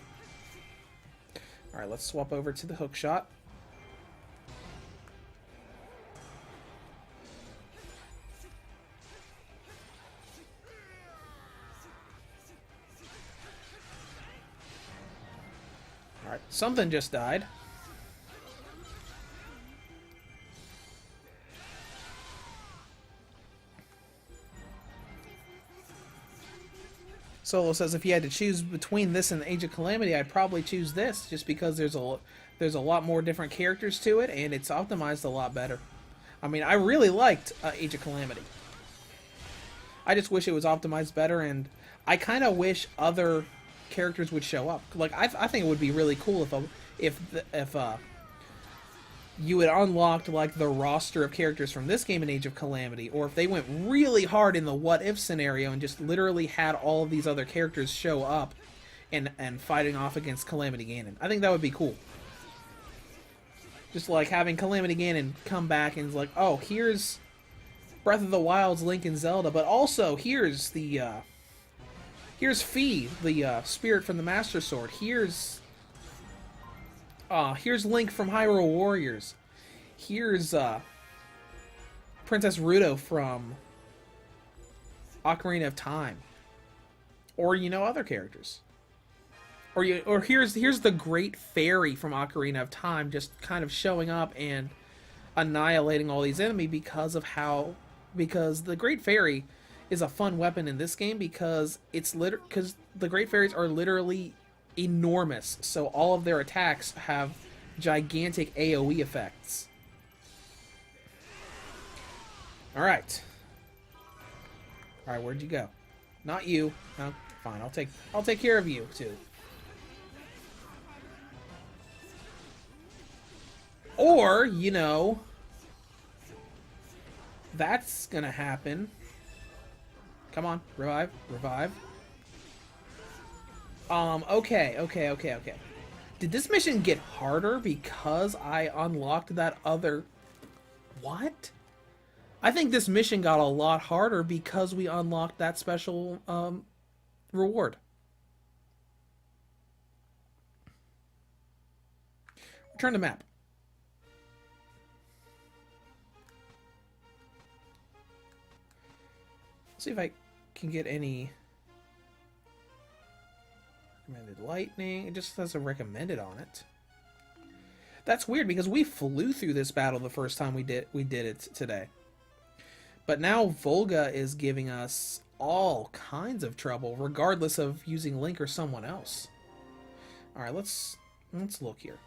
Alright, let's swap over to the hook shot. Alright, something just died. Solo says if you had to choose between this and Age of Calamity, I'd probably choose this, just because there's a lot more different characters to it, and it's optimized a lot better. I mean, I really liked Age of Calamity. I just wish it was optimized better, and I kind of wish other characters would show up. Like, I think it would be really cool if you had unlocked like the roster of characters from this game in Age of Calamity, or if they went really hard in the what if scenario and just literally had all of these other characters show up and fighting off against Calamity Ganon. I think that would be cool. Just like having Calamity Ganon come back and it's like, oh, here's Breath of the Wild's Link and Zelda, but also here's the here's Fi, the spirit from the Master Sword. Here's Link from Hyrule Warriors. Here's Princess Ruto from Ocarina of Time. Or, you know, other characters. Or here's the Great Fairy from Ocarina of Time just kind of showing up and annihilating all these enemies because the Great Fairy is a fun weapon in this game because because the Great Fairies are literally enormous, so all of their attacks have gigantic AoE effects. Alright, where'd you go? Not you. No, fine, I'll take care of you too. Or, that's gonna happen. Come on, revive, revive. Okay. Did this mission get harder because I unlocked that other... What? I think this mission got a lot harder because we unlocked that special, reward. Return to map. See if I can get any... Recommended lightning. It just says a recommended on it. That's weird because we flew through this battle the first time we did it today. But now Volga is giving us all kinds of trouble, regardless of using Link or someone else. All right, let's look here.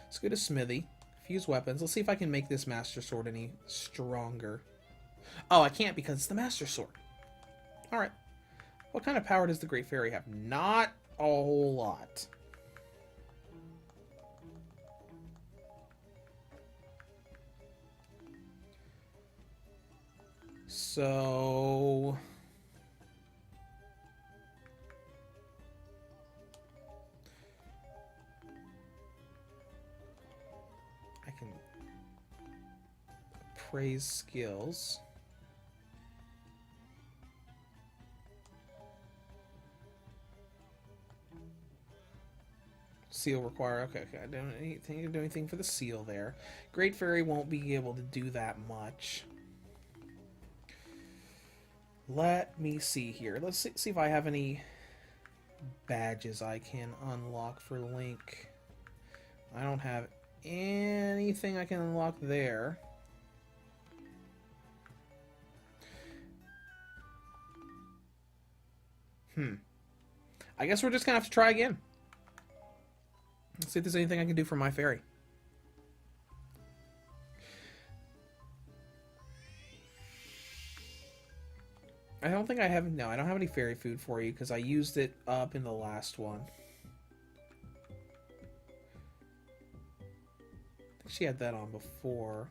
Let's go to Smithy. Fuse weapons. Let's see if I can make this Master Sword any stronger. Oh, I can't because it's the Master Sword. All right. What kind of power does the Great Fairy have? Not a whole lot. So... I can praise skills. Seal require. Okay. I don't do anything for the seal there. Great Fairy won't be able to do that much. Let me see here. Let's see if I have any badges I can unlock for Link. I don't have anything I can unlock there. I guess we're just gonna have to try again. Let's see if there's anything I can do for my fairy. I don't think I have... No, I don't have any fairy food for you because I used it up in the last one. I think she had that on before.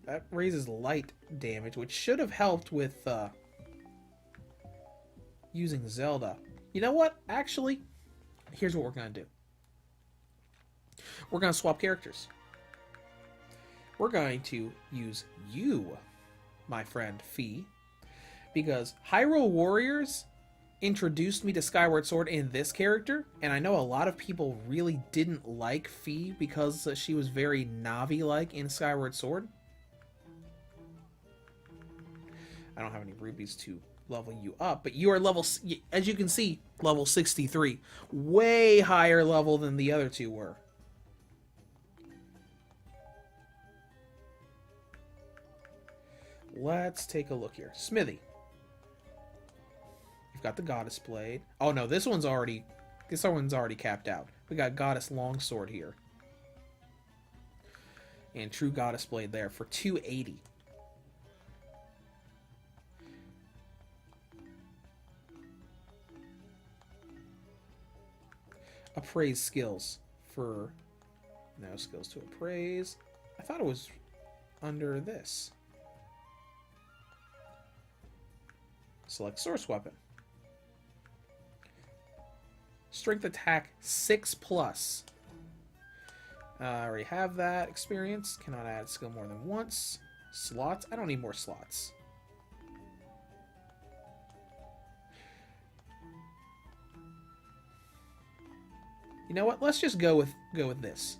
That raises light damage, which should have helped with using Zelda. You know what? Actually, here's what we're going to do. We're going to swap characters. We're going to use you, my friend Fee, because Hyrule Warriors introduced me to Skyward Sword in this character, and I know a lot of people really didn't like Fee because she was very Navi-like in Skyward Sword. I don't have any rubies to level you up, but you are level, as you can see, level 63. Way higher level than the other two were. Let's take a look here. Smithy. We've got the Goddess Blade. Oh no, this one's already capped out. We got Goddess Longsword here. And True Goddess Blade there for 280. Appraise skills for... No skills to appraise. I thought it was under this. Select source weapon. Strength attack 6+. I already have that experience. Cannot add skill more than once. Slots. I don't need more slots. You know what? Let's just go with this.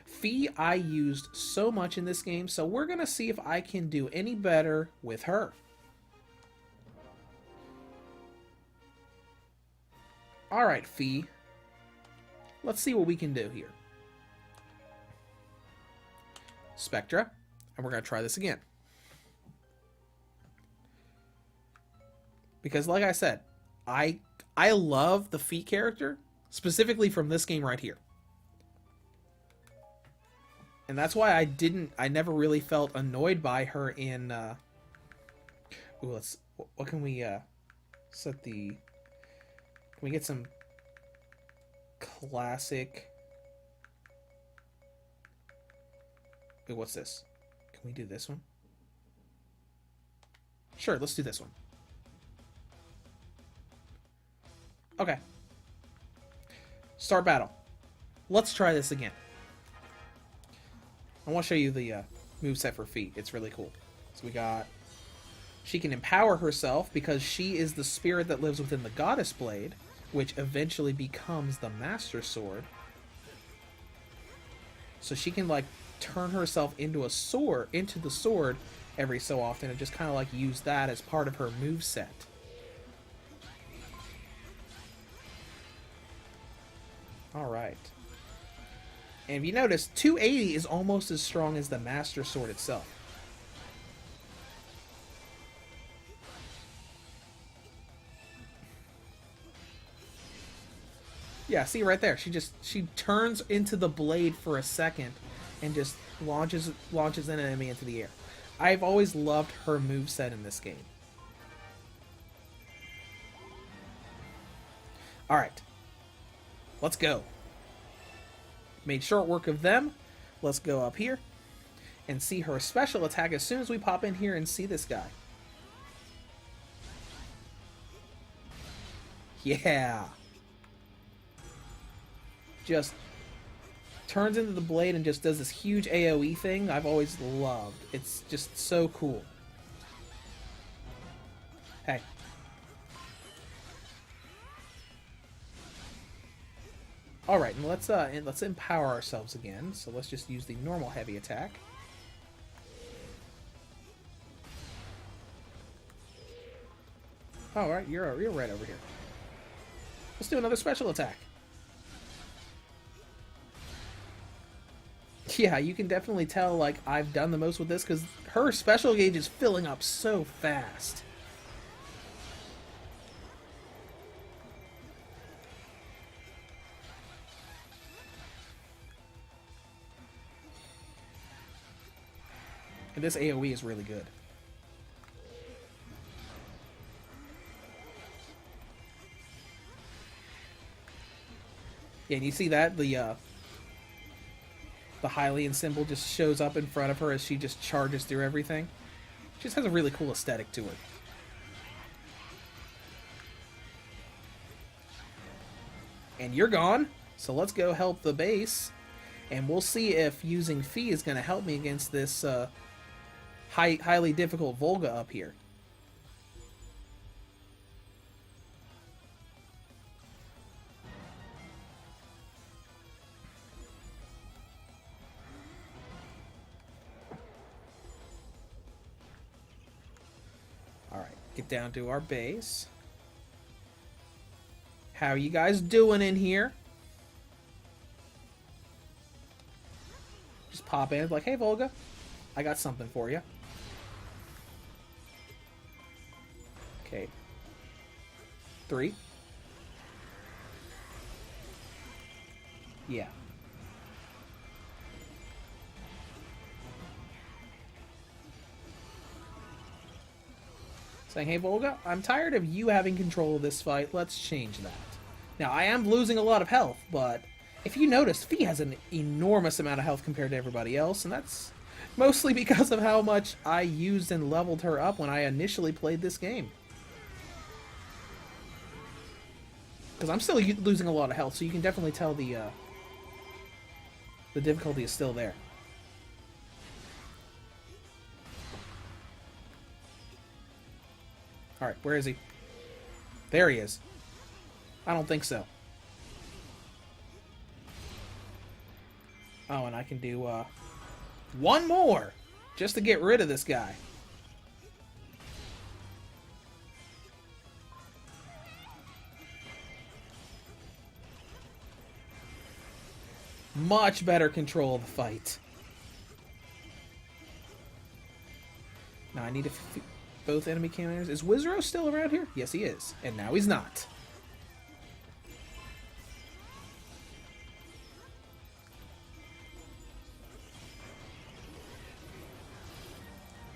Fee I used so much in this game, so we're gonna see if I can do any better with her. Alright, Fee. Let's see what we can do here. Spectra. And we're going to try this again. Because like I said, I love the Fee character, specifically from this game right here. And that's why I never really felt annoyed by her in, ooh, what can we, set the... Can we get some classic... Wait, what's this? Can we do this one? Sure, let's do this one. Okay. Start battle. Let's try this again. I want to show you the moveset for Fee. It's really cool. So we got... She can empower herself because she is the spirit that lives within the Goddess Blade, which eventually becomes the Master Sword. So she can, like, turn herself into the sword every so often and just kind of, like, use that as part of her moveset. Alright. And if you notice, 280 is almost as strong as the Master Sword itself. Yeah, see right there. She turns into the blade for a second and just launches an enemy into the air. I've always loved her moveset in this game. Alright. Let's go. Made short work of them. Let's go up here and see her special attack as soon as we pop in here and see this guy. Yeah. Just turns into the blade and just does this huge AoE thing I've always loved. It's just so cool. Hey. Alright, and let's empower ourselves again. So let's just use the normal heavy attack. Alright, you're right over here. Let's do another special attack. Yeah, you can definitely tell, like, I've done the most with this, because her special gauge is filling up so fast. And this AoE is really good. Yeah, and you see that? The Hylian symbol just shows up in front of her as she just charges through everything. She just has a really cool aesthetic to it. And you're gone, so let's go help the base. And we'll see if using Fee is going to help me against this highly difficult Volga up here. Get down to our base. How you guys doing in here? Just pop in like, hey Volga, I got something for you. Okay. 3. Yeah. Saying, hey Volga, I'm tired of you having control of this fight, let's change that. Now, I am losing a lot of health, but if you notice, Fee has an enormous amount of health compared to everybody else, and that's mostly because of how much I used and leveled her up when I initially played this game. Because I'm still losing a lot of health, so you can definitely tell the difficulty is still there. Alright, where is he? There he is. I don't think so. Oh, and I can do, one more! Just to get rid of this guy. Much better control of the fight. Now I need to... both enemy commanders. Is Wizro still around here? Yes, he is. And now he's not.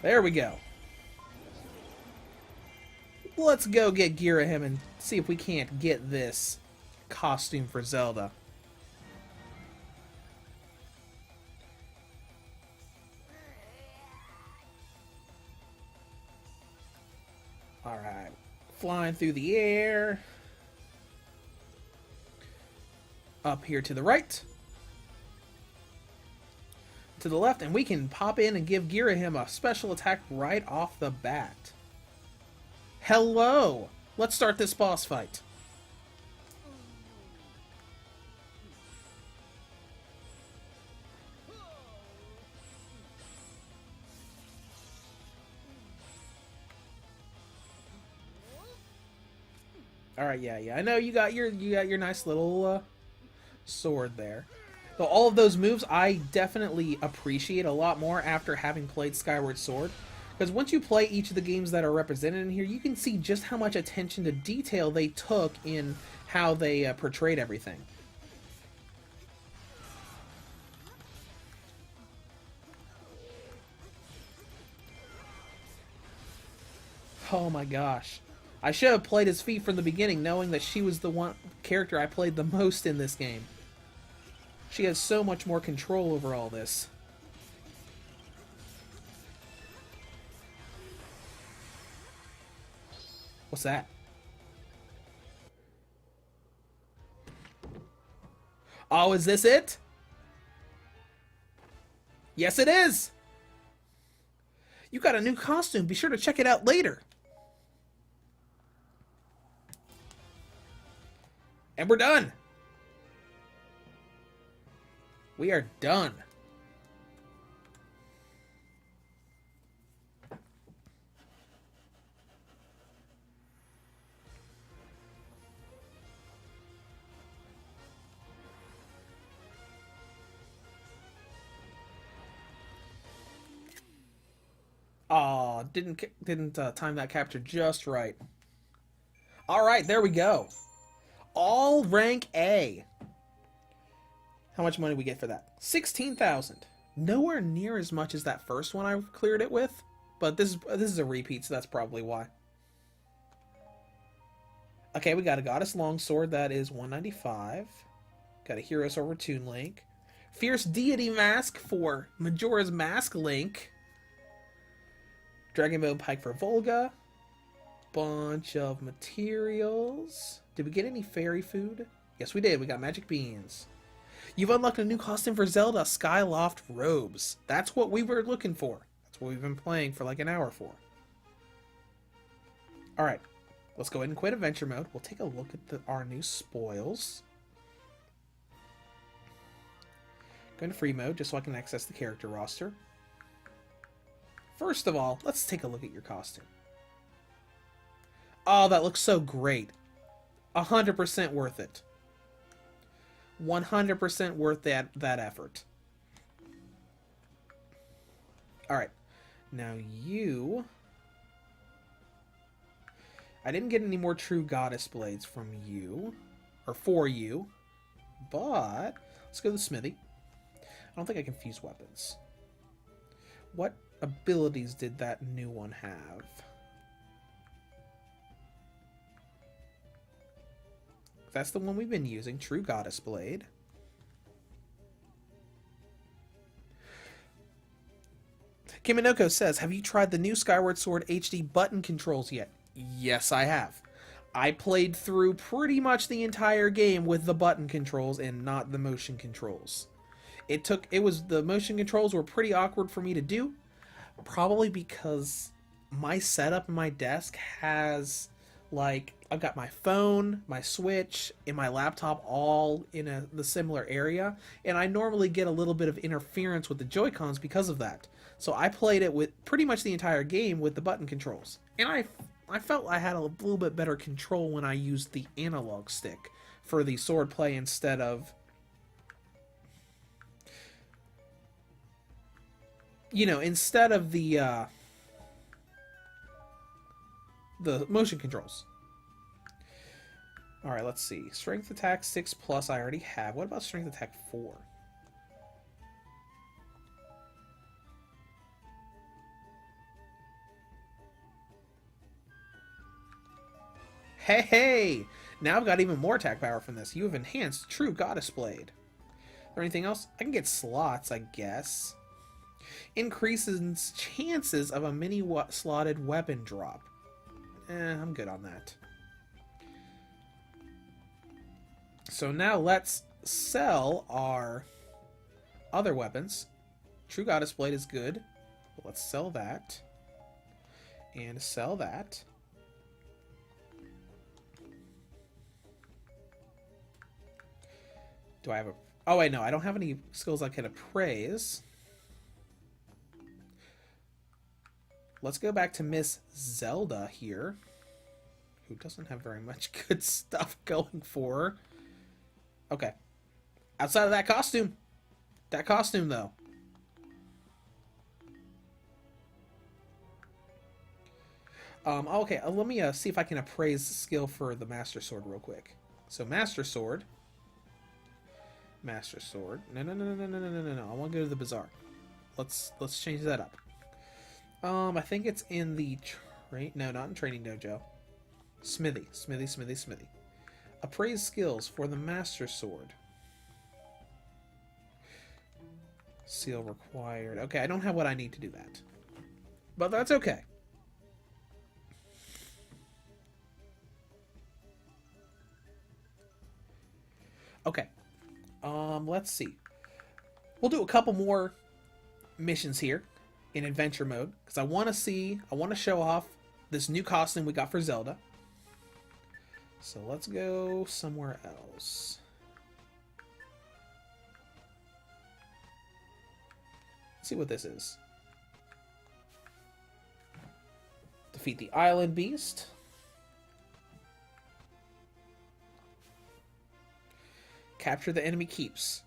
There we go. Let's go get Gira him and see if we can't get this costume for Zelda. Flying through the air. Up here to the right. To the left, and we can pop in and give Girahim a special attack right off the bat. Hello! Let's start this boss fight. All right, yeah. I know you got your nice little sword there. So all of those moves I definitely appreciate a lot more after having played Skyward Sword. Because once you play each of the games that are represented in here, you can see just how much attention to detail they took in how they portrayed everything. Oh my gosh. I should have played as Fi from the beginning, knowing that she was the one character I played the most in this game. She has so much more control over all this. What's that? Oh, is this it? Yes, it is! You got a new costume. Be sure to check it out later. And we're done. We are done. Aw, didn't time that capture just right. All right, there we go. All rank A. How much money we get for that? 16,000. Nowhere near as much as that first one I cleared it with, but this is a repeat, so that's probably why. Okay, we got a Goddess Longsword that is 195. Got a Hero Sword for Toon Link. Fierce Deity Mask for Majora's Mask Link. Dragon Bone Pike for Volga. Bunch of materials. Did we get any fairy food? Yes, we did. We got magic beans. You've unlocked a new costume for Zelda, Skyloft Robes. That's what we were looking for. That's what we've been playing for like an hour for. Alright, let's go ahead and quit adventure mode. We'll take a look at our new spoils. Go into free mode just so I can access the character roster. First of all, let's take a look at your costume. Oh, that looks so great. 100% worth it. 100% worth that effort. Alright. Now you... I didn't get any more true goddess blades from you. Or for you. But... let's go to the smithy. I don't think I can fuse weapons. What abilities did that new one have? That's the one we've been using, True Goddess Blade. Kiminoko says, have you tried the new Skyward Sword HD button controls yet? Yes, I have. I played through pretty much the entire game with the button controls and not the motion controls. The motion controls were pretty awkward for me to do, probably because my setup in my desk has, like, I've got my phone, my Switch, and my laptop all in the similar area, and I normally get a little bit of interference with the Joy-Cons because of that. So I played it with pretty much the entire game with the button controls. And I felt I had a little bit better control when I used the analog stick for the sword play instead of... instead of the motion controls. Alright, let's see. Strength attack 6+ I already have. What about strength attack 4? Hey! Now I've got even more attack power from this. You have enhanced True Goddess Blade. Or anything else? I can get slots, I guess. Increases chances of a mini slotted weapon drop. I'm good on that. So now let's sell our other weapons. True Goddess Blade is good. Let's sell that. And sell that. Do I have a... Oh, wait, no. I don't have any skills I can appraise. Let's go back to Miss Zelda here, who doesn't have very much good stuff going for her. Okay. Outside of that costume. That costume, though. Okay, let me see if I can appraise the skill for the Master Sword real quick. So, Master Sword. Master Sword. No. I want to go to the Bazaar. Let's change that up. I think it's in the no, not in Training Dojo. Smithy. Appraise skills for the Master Sword. Seal required. Okay, I don't have what I need to do that. But that's okay. Okay. Let's see. We'll do a couple more missions here in adventure mode, because I want to show off this new costume we got for Zelda. So let's go somewhere else. Let's see what this is. Defeat the Island Beast. Capture the enemy keeps.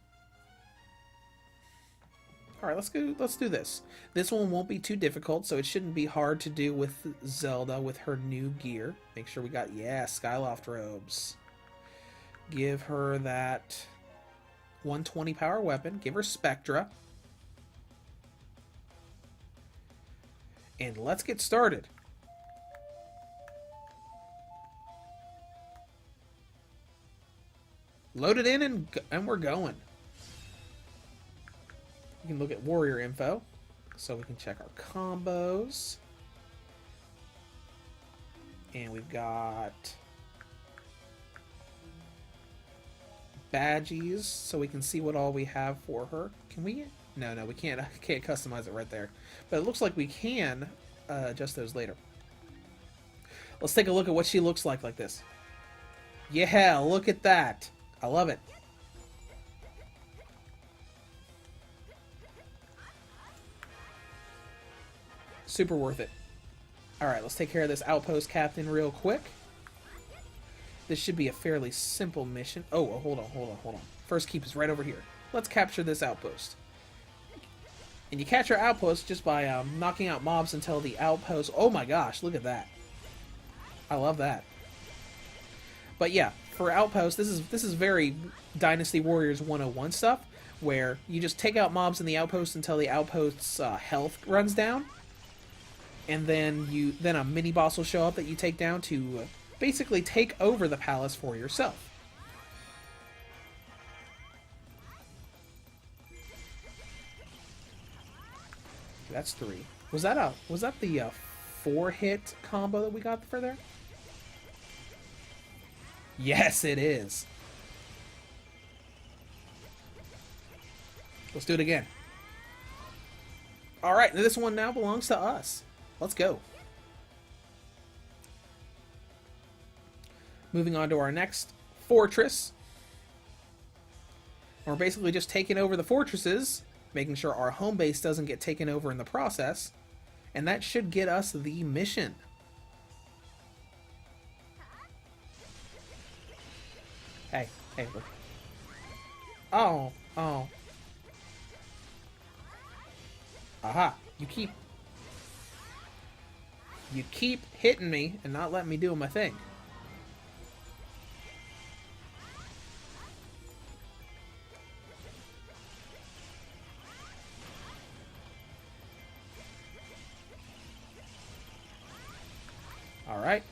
Alright, let's do this. This one won't be too difficult, so it shouldn't be hard to do with Zelda with her new gear. Make sure we got, yeah, Skyloft robes. Give her that 120 power weapon. Give her Spectra. And let's get started. Load it in and we're going. You can look at warrior info, so we can check our combos. And we've got badges, so we can see what all we have for her. Can we? No, we can't. I can't customize it right there. But it looks like we can adjust those later. Let's take a look at what she looks like this. Yeah, look at that. I love it. Super worth it. Alright, let's take care of this outpost captain real quick. This should be a fairly simple mission. Oh, hold on. First keep is right over here. Let's capture this outpost. And you capture outposts just by knocking out mobs until the outpost... Oh my gosh, look at that. I love that. But yeah, for outposts, this is very Dynasty Warriors 101 stuff, where you just take out mobs in the outpost until the outpost's health runs down. And then a mini boss will show up that you take down to basically take over the palace for yourself. That's 3. Was that the 4-hit combo that we got for there? Yes, it is. Let's do it again. All right, this one now belongs to us. Let's go. Moving on to our next fortress. We're basically just taking over the fortresses, making sure our home base doesn't get taken over in the process, and that should get us the mission. Hey, look. Oh. Aha, you keep hitting me and not letting me do my thing. Alright.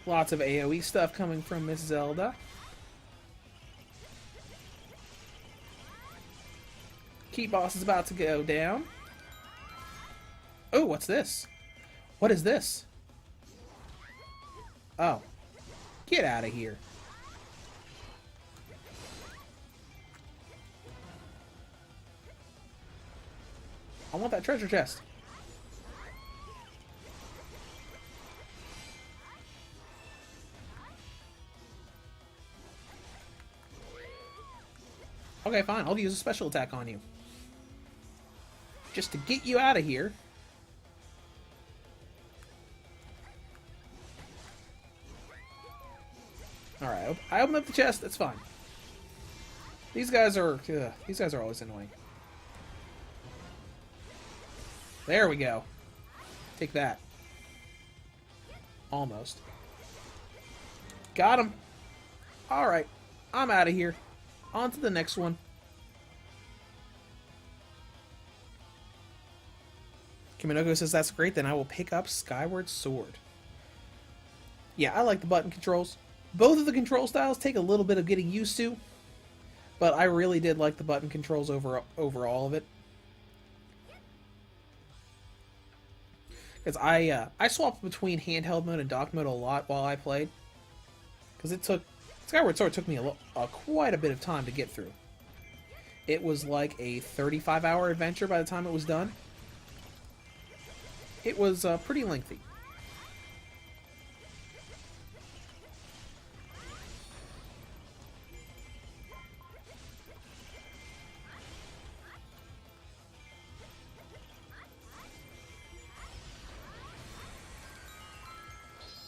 Lots of AoE stuff coming from Miss Zelda. Key boss is about to go down. Oh, what's this? What is this? Oh. Get out of here. I want that treasure chest. Okay, fine. I'll use a special attack on you. Just to get you out of here. Alright, I opened up the chest. That's fine. These guys are always annoying. There we go. Take that. Almost. Got him. Alright. I'm out of here. On to the next one. Kiminoko says that's great, then I will pick up Skyward Sword. Yeah, I like the button controls. Both of the control styles take a little bit of getting used to, but I really did like the button controls over all of it. Because I swapped between handheld mode and dock mode a lot while I played. Because Skyward Sword took me quite a bit of time to get through. It was like a 35-hour adventure by the time it was done. It was pretty lengthy.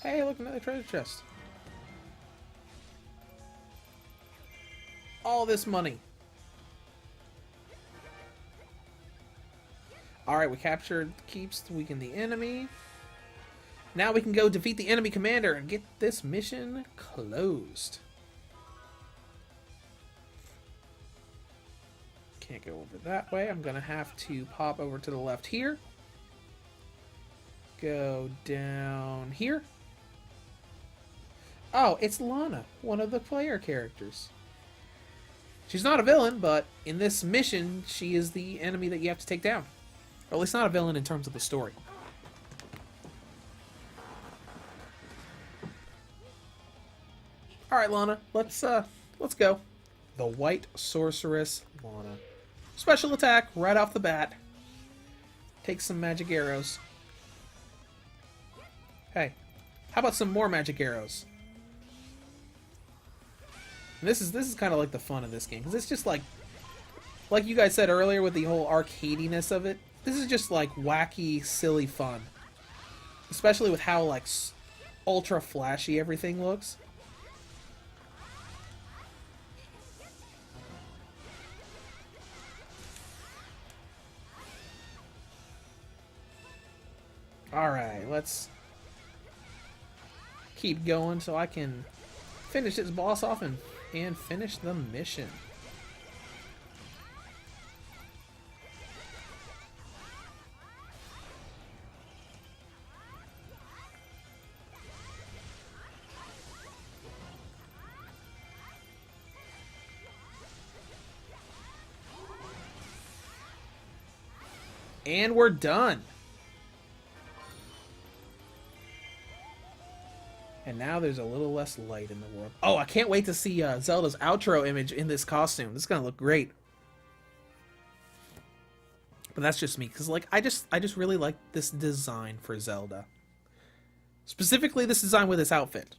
Hey, look, another treasure chest. All this money. Alright, we captured keeps to weaken the enemy. Now we can go defeat the enemy commander and get this mission closed. Can't go over that way. I'm going to have to pop over to the left here. Go down here. Oh, it's Lana, one of the player characters. She's not a villain, but in this mission, she is the enemy that you have to take down. Or at least not a villain in terms of the story. Alright, Lana, let's go. The White Sorceress, Lana. Special attack, right off the bat. Take some magic arrows. Hey, how about some more magic arrows? And this is kind of like the fun of this game, because it's just like you guys said earlier with the whole arcadiness of it. This is just like wacky, silly fun, especially with how like ultra flashy everything looks. All right, let's keep going so I can finish this boss off and finish the mission. And we're done. And now there's a little less light in the world. Oh, I can't wait to see Zelda's outro image in this costume. This is gonna look great. But that's just me, because like I just really like this design for Zelda. Specifically this design with this outfit.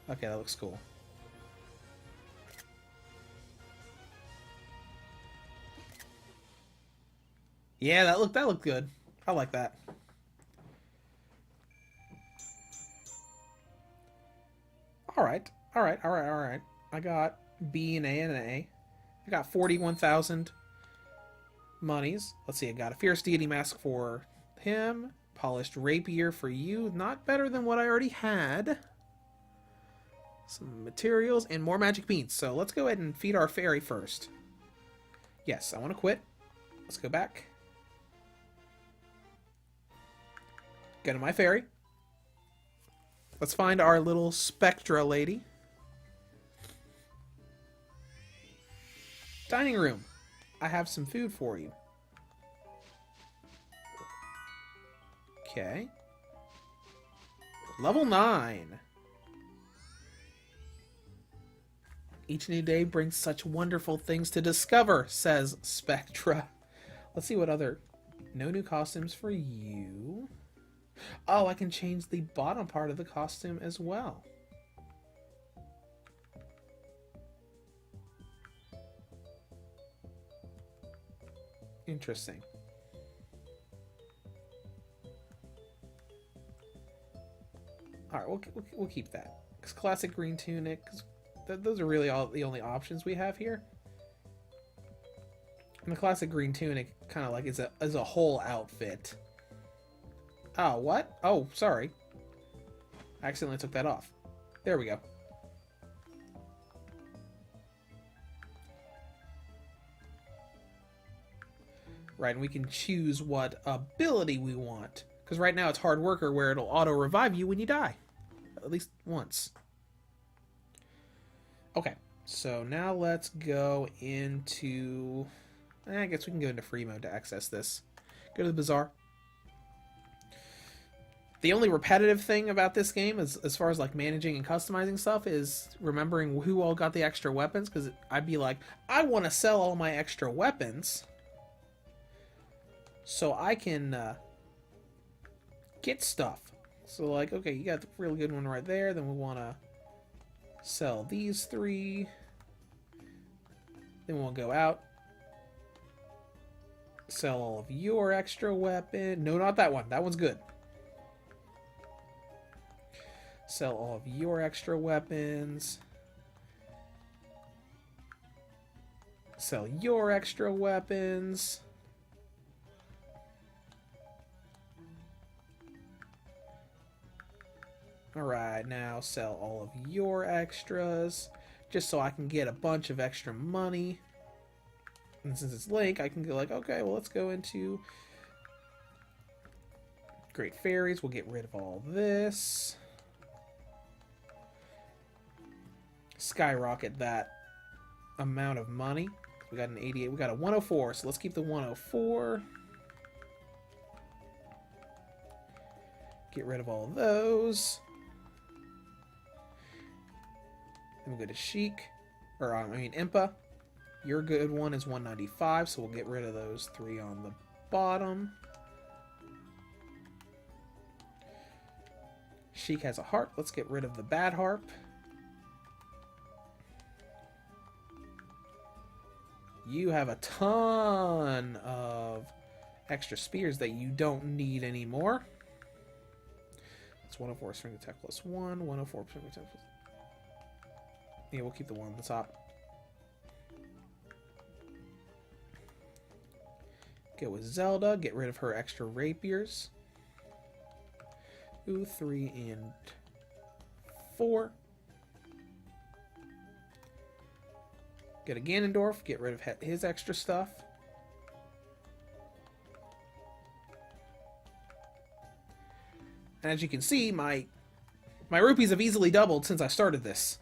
Okay, that looks cool. Yeah, that looked good. I like that. Alright. I got B and A and an A. I got 41,000 monies. Let's see, I got a Fierce Deity Mask for him. Polished Rapier for you. Not better than what I already had. Some materials and more magic beans. So let's go ahead and feed our fairy first. Yes, I want to quit. Let's go back. Go to my fairy. Let's find our little Spectra lady. Dining room. I have some food for you. Okay. Level 9. Each new day brings such wonderful things to discover, says Spectra. Let's see what other... No new costumes for you. Oh, I can change the bottom part of the costume as well. Interesting. Alright, we'll keep that. Because classic green tunic, those are really all the only options we have here. And the classic green tunic kind of like is a whole outfit. Oh, what? Oh, sorry. I accidentally took that off. There we go. Right, and we can choose what ability we want. Because right now it's Hard Worker, where it'll auto-revive you when you die. At least once. Okay, so now let's go into... I guess we can go into free mode to access this. Go to the Bazaar. The only repetitive thing about this game, as far as like managing and customizing stuff, is remembering who all got the extra weapons. Because I'd be like, I want to sell all my extra weapons so I can get stuff. So like, okay, you got the really good one right there. Then we want to sell these 3. Then we'll go out. Sell all of your extra weapon. No, not that one. That one's good. Sell all of your extra weapons. Sell your extra weapons. Alright, now sell all of your extras. Just so I can get a bunch of extra money. And since it's Link, I can go like, okay, well, let's go into Great Fairies. We'll get rid of all this. Skyrocket that amount of money. We got an 88. We got a 104, so let's keep the 104. Get rid of all of those. Then we'll go to Chic. Or, I mean, Impa. Your good one is 195, so we'll get rid of those 3 on the bottom. Chic has a harp. Let's get rid of the bad harp. You have a ton of extra spears that you don't need anymore. It's 104 string attack plus 1, 104 string attack plus... Yeah, we'll keep the 1 on the top. Go with Zelda, get rid of her extra rapiers. Ooh, 3 and 4. Get a Ganondorf, get rid of his extra stuff. And as you can see, my rupees have easily doubled since I started this.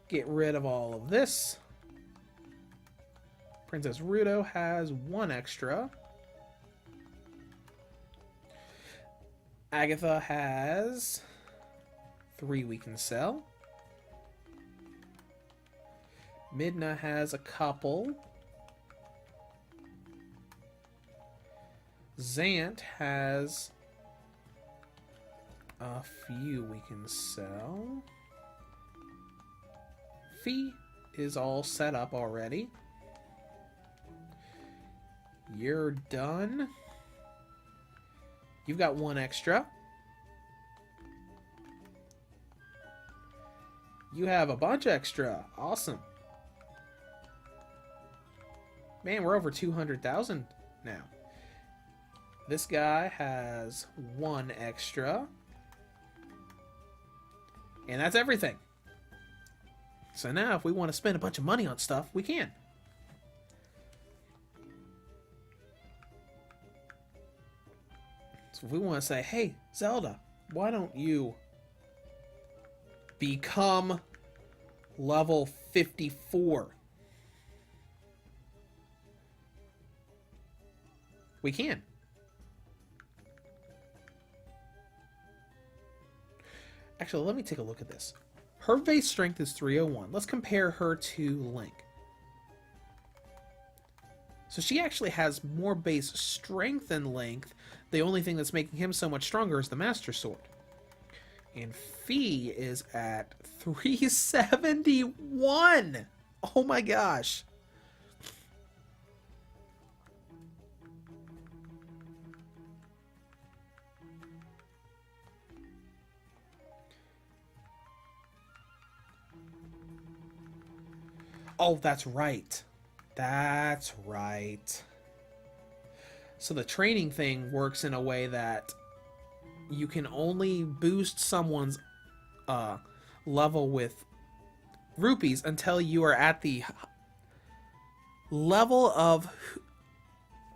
Get rid of all of this. Princess Ruto has 1 extra. Agatha has 3 we can sell. Midna has a couple. Zant has a few we can sell. Fee is all set up already. You're done. You've got 1 extra. You have a bunch extra. Awesome. Man, we're over 200,000 now. This guy has 1 extra. And that's everything. So now if we want to spend a bunch of money on stuff, we can. So if we want to say, hey, Zelda, why don't you become level 54? We can. Actually, let me take a look at this. Her base strength is 301. Let's compare her to Link. So she actually has more base strength than Link. The only thing that's making him so much stronger is the Master Sword. And Fi is at 371. Oh my gosh. Oh, that's right. That's right. So the training thing works in a way that you can only boost someone's level with rupees until you are at the level of...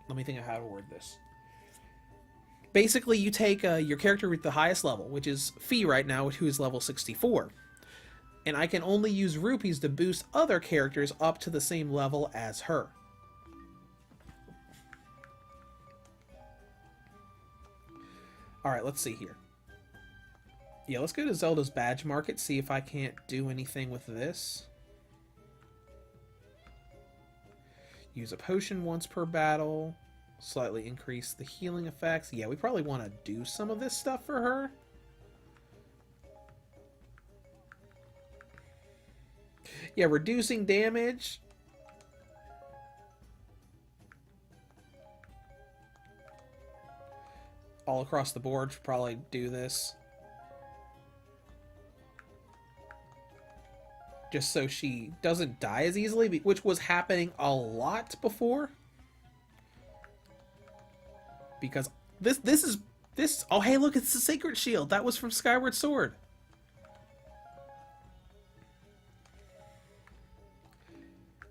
Let me think of how to word this. Basically, you take your character with the highest level, which is Fi right now, who is level 64. And I can only use rupees to boost other characters up to the same level as her. Alright, let's see here. Yeah, let's go to Zelda's badge market, see if I can't do anything with this. Use a potion once per battle. Slightly increase the healing effects. Yeah, we probably want to do some of this stuff for her. Yeah, reducing damage. All across the board, should probably do this. Just so she doesn't die as easily, which was happening a lot before. Because this is... Oh, hey, look, it's the Sacred Shield. That was from Skyward Sword.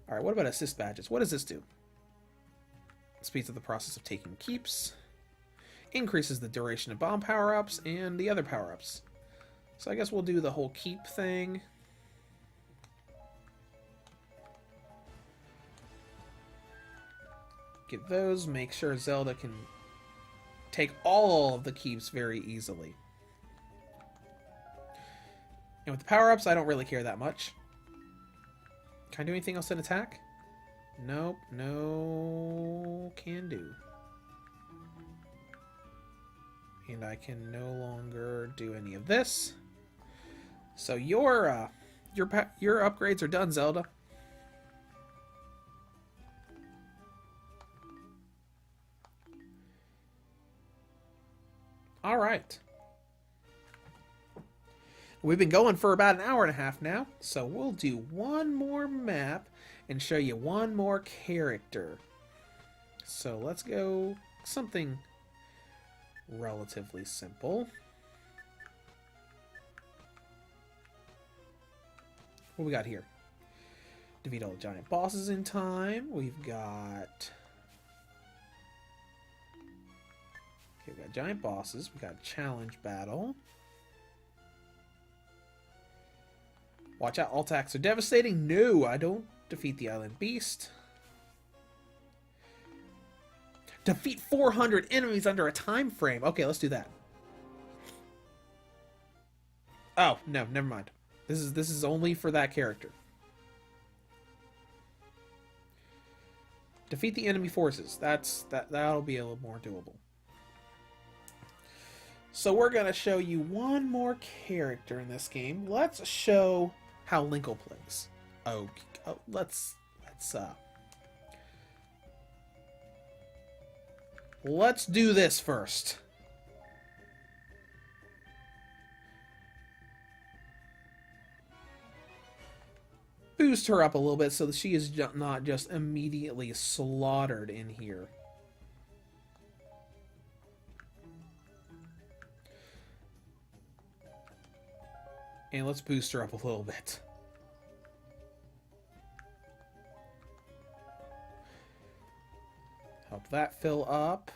Alright, what about assist badges? What does this do? Speeds up the process of taking keeps. Increases the duration of bomb power-ups and the other power-ups. So I guess we'll do the whole keep thing. Get those. Make sure Zelda can take all of the keeps very easily. And with the power-ups, I don't really care that much. Can I do anything else in attack? Nope. No can do. And I can no longer do any of this. So your upgrades are done, Zelda. All right. We've been going for about an hour and a half now, so we'll do one more map and show you one more character. So let's go something relatively simple. What we got here? Defeat all the giant bosses in time. We've got giant bosses. We got challenge battle. Watch out, all attacks are devastating. No, I don't defeat the island beast. Defeat 400 enemies under a time frame. Okay, let's do that. Oh, no, never mind. This is only for that character. Defeat the enemy forces. That'll be a little more doable. So we're gonna show you one more character in this game. Let's show how Linkle plays. Oh, let's do this first. Boost her up a little bit so that she is not just immediately slaughtered in here. And let's boost her up a little bit. Help that fill up.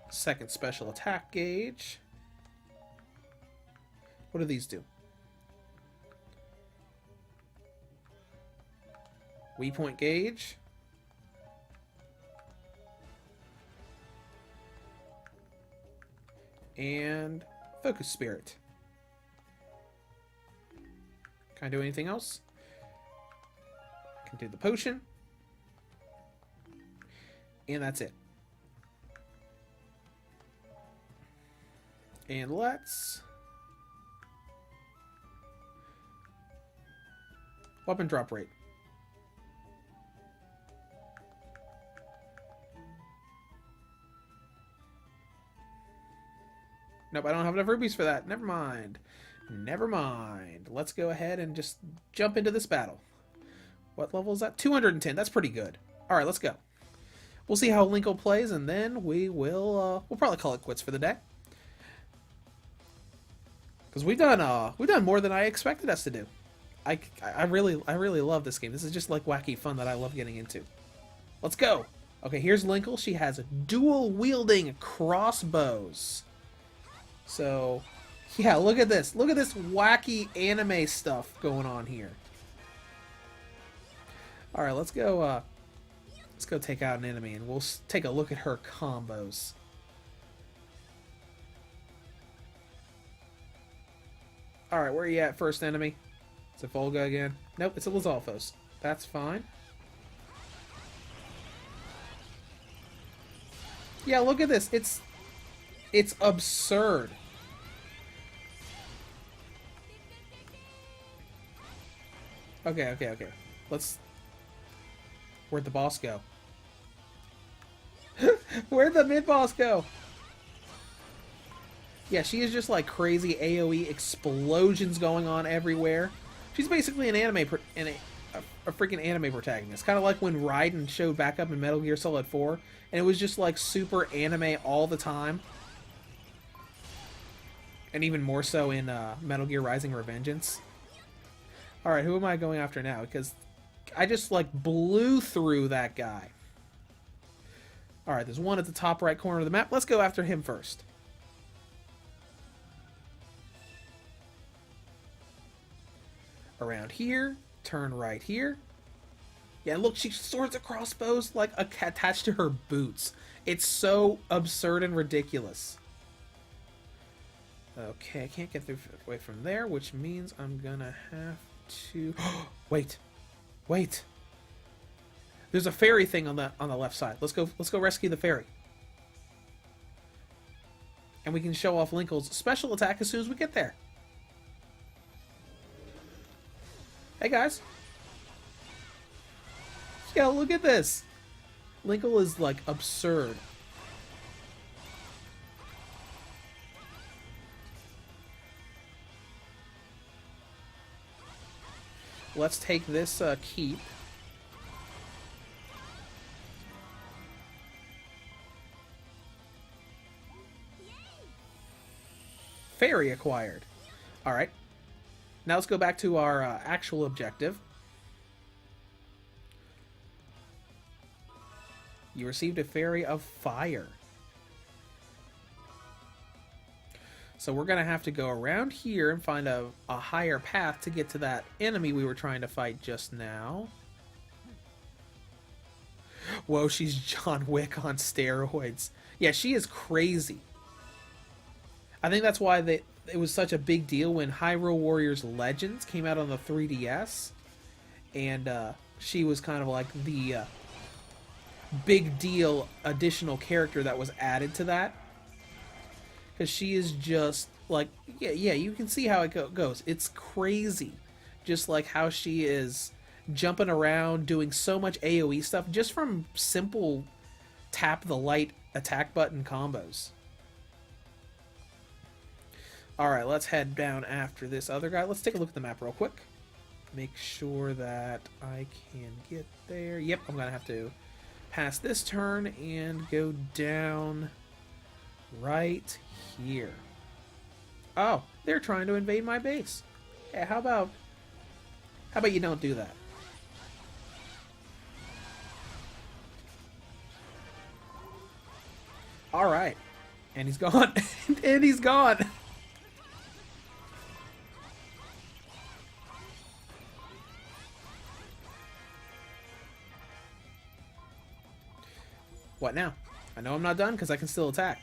Second special attack gauge. What do these do? Weak point gauge. And Focus Spirit. Can I do anything else? I can do the potion. And that's it. And let's... Weapon drop rate. Nope, I don't have enough rubies for that. Never mind. Never mind. Let's go ahead and just jump into this battle. What level is that? 210. That's pretty good. Alright, let's go. We'll see how Linkle plays, and then we'll probably call it quits for the day. Because we've done more than I expected us to do. I really love this game. This is just like wacky fun that I love getting into. Let's go. Okay, here's Linkle. She has dual wielding crossbows. So, yeah, look at this. Look at this wacky anime stuff going on here. All right, let's go take out an enemy, and we'll take a look at her combos. All right, where are you at, first enemy? Is it Volga again? Nope, it's a Lizalfos. That's fine. Yeah, look at this. It's absurd. Okay. Where'd the boss go? Where'd the mid-boss go? Yeah, she is just like crazy AoE explosions going on everywhere. She's basically an anime, a freaking anime protagonist. Kind of like when Raiden showed back up in Metal Gear Solid 4, and it was just like super anime all the time. And even more so in Metal Gear Rising: Revengeance. Alright, who am I going after now? Because I just like blew through that guy. Alright, there's one at the top right corner of the map. Let's go after him first. Around here, turn right here. Yeah, look, she swords and crossbows like attached to her boots. It's so absurd and ridiculous. Okay, I can't get away from there, which means I'm gonna have to... Wait. There's a fairy thing on the left side. Let's go rescue the fairy. And we can show off Linkle's special attack as soon as we get there. Hey guys. Yeah, look at this. Linkle is like absurd. Let's take this keep. Fairy acquired. Alright. Now let's go back to our actual objective. You received a fairy of fire. So we're going to have to go around here and find a higher path to get to that enemy we were trying to fight just now. Whoa, she's John Wick on steroids. Yeah, she is crazy. I think that's why it was such a big deal when Hyrule Warriors Legends came out on the 3DS. And she was kind of like the big deal additional character that was added to that. Because she is just like, yeah, you can see how it goes. It's crazy. Just like how she is jumping around, doing so much AoE stuff just from simple tap the light attack button combos. Alright, let's head down after this other guy. Let's take a look at the map real quick. Make sure that I can get there. Yep, I'm going to have to pass this turn and go down right here. Oh, they're trying to invade my base. Yeah, how about you don't do that? Alright. And he's gone. And he's gone. What now? I know I'm not done because I can still attack.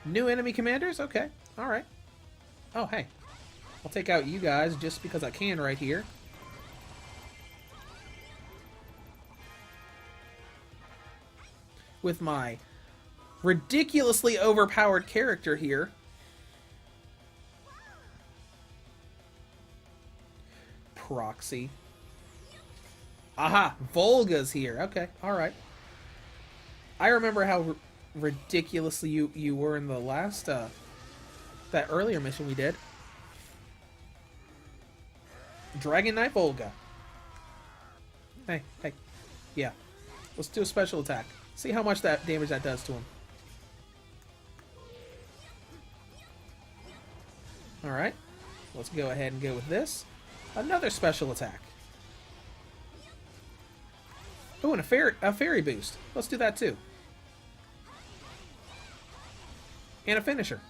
New enemy commanders? Okay. Alright. Oh, hey. I'll take out you guys just because I can right here. With my ridiculously overpowered character here. Proxy. Aha! Volga's here. Okay, alright. I remember how ridiculously you were in the last, that earlier mission we did. Dragon Knight Volga. Hey, hey. Yeah. Let's do a special attack. See how much that damage that does to him. Alright. Let's go ahead and go with this. Another special attack. Oh, and a fairy boost. Let's do that too. And a finisher.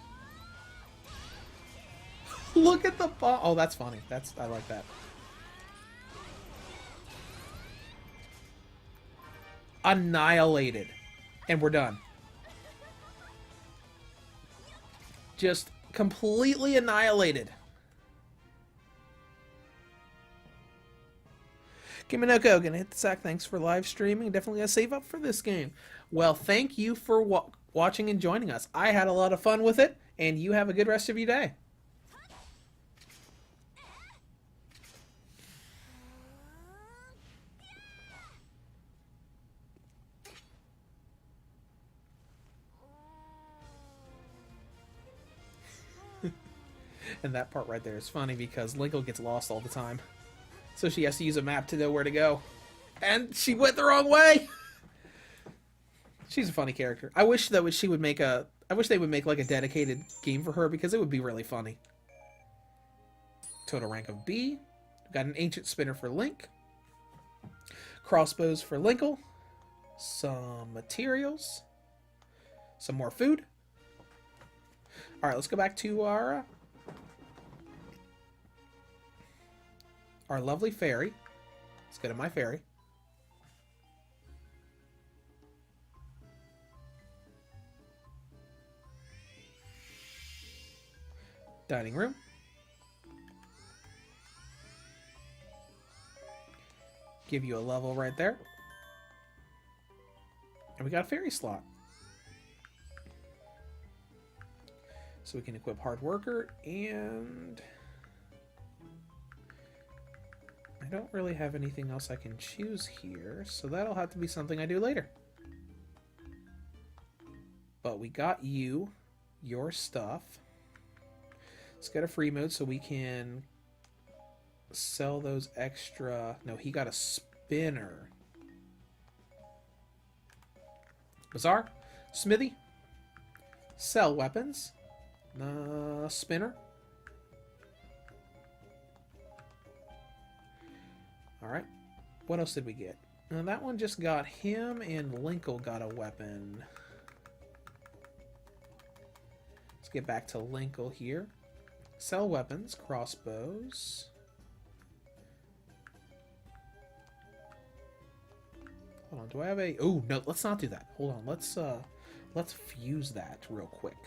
Look at the ball. Oh, that's funny. I like that. Annihilated. And we're done. Just completely annihilated. Kiminoko, gonna hit the sack. Thanks for live streaming. Definitely gonna save up for this game. Well, thank you for watching and joining us. I had a lot of fun with it, and you have a good rest of your day. And that part right there is funny because Linkle gets lost all the time. So she has to use a map to know where to go. And she went the wrong way! She's a funny character. I wish that she would make a... I wish they would make like a dedicated game for her because it would be really funny. Total rank of B. We've got an ancient spinner for Link. Crossbows for Linkle. Some materials. Some more food. Alright, let's go back to our lovely fairy. Let's go to my fairy. Dining room. Give you a level right there. And we got a fairy slot. So we can equip Hard Worker, and I don't really have anything else I can choose here, so that'll have to be something I do later. But we got you, your stuff. Let's get a free mode so we can sell those extra... No, he got a spinner. Bazaar, smithy, sell weapons, spinner. Alright, what else did we get? That one just got him, and Linkle got a weapon. Let's get back to Linkle here. Sell weapons, crossbows. Hold on, do I have a... Oh, no, let's not do that. Hold on, let's fuse that real quick.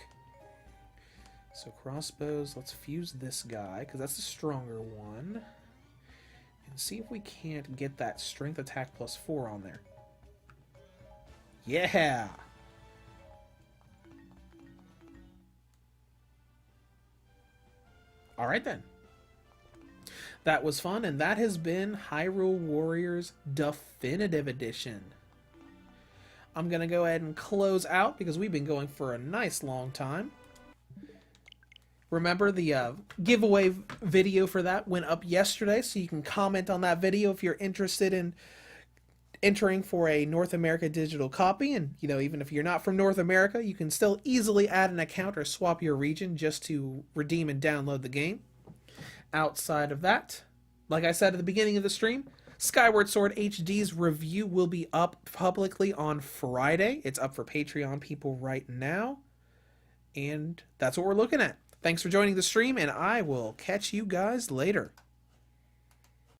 So crossbows, let's fuse this guy, because that's the stronger one. And see if we can't get that strength attack plus 4 on there. Yeah! Alright then. That was fun, and that has been Hyrule Warriors Definitive Edition. I'm going to go ahead and close out because we've been going for a nice long time. Remember, the giveaway video for that went up yesterday, so you can comment on that video if you're interested in entering for a North America digital copy. And, you know, even if you're not from North America, you can still easily add an account or swap your region just to redeem and download the game. Outside of that, like I said at the beginning of the stream, Skyward Sword HD's review will be up publicly on Friday. It's up for Patreon people right now. And that's what we're looking at. Thanks for joining the stream, and I will catch you guys later.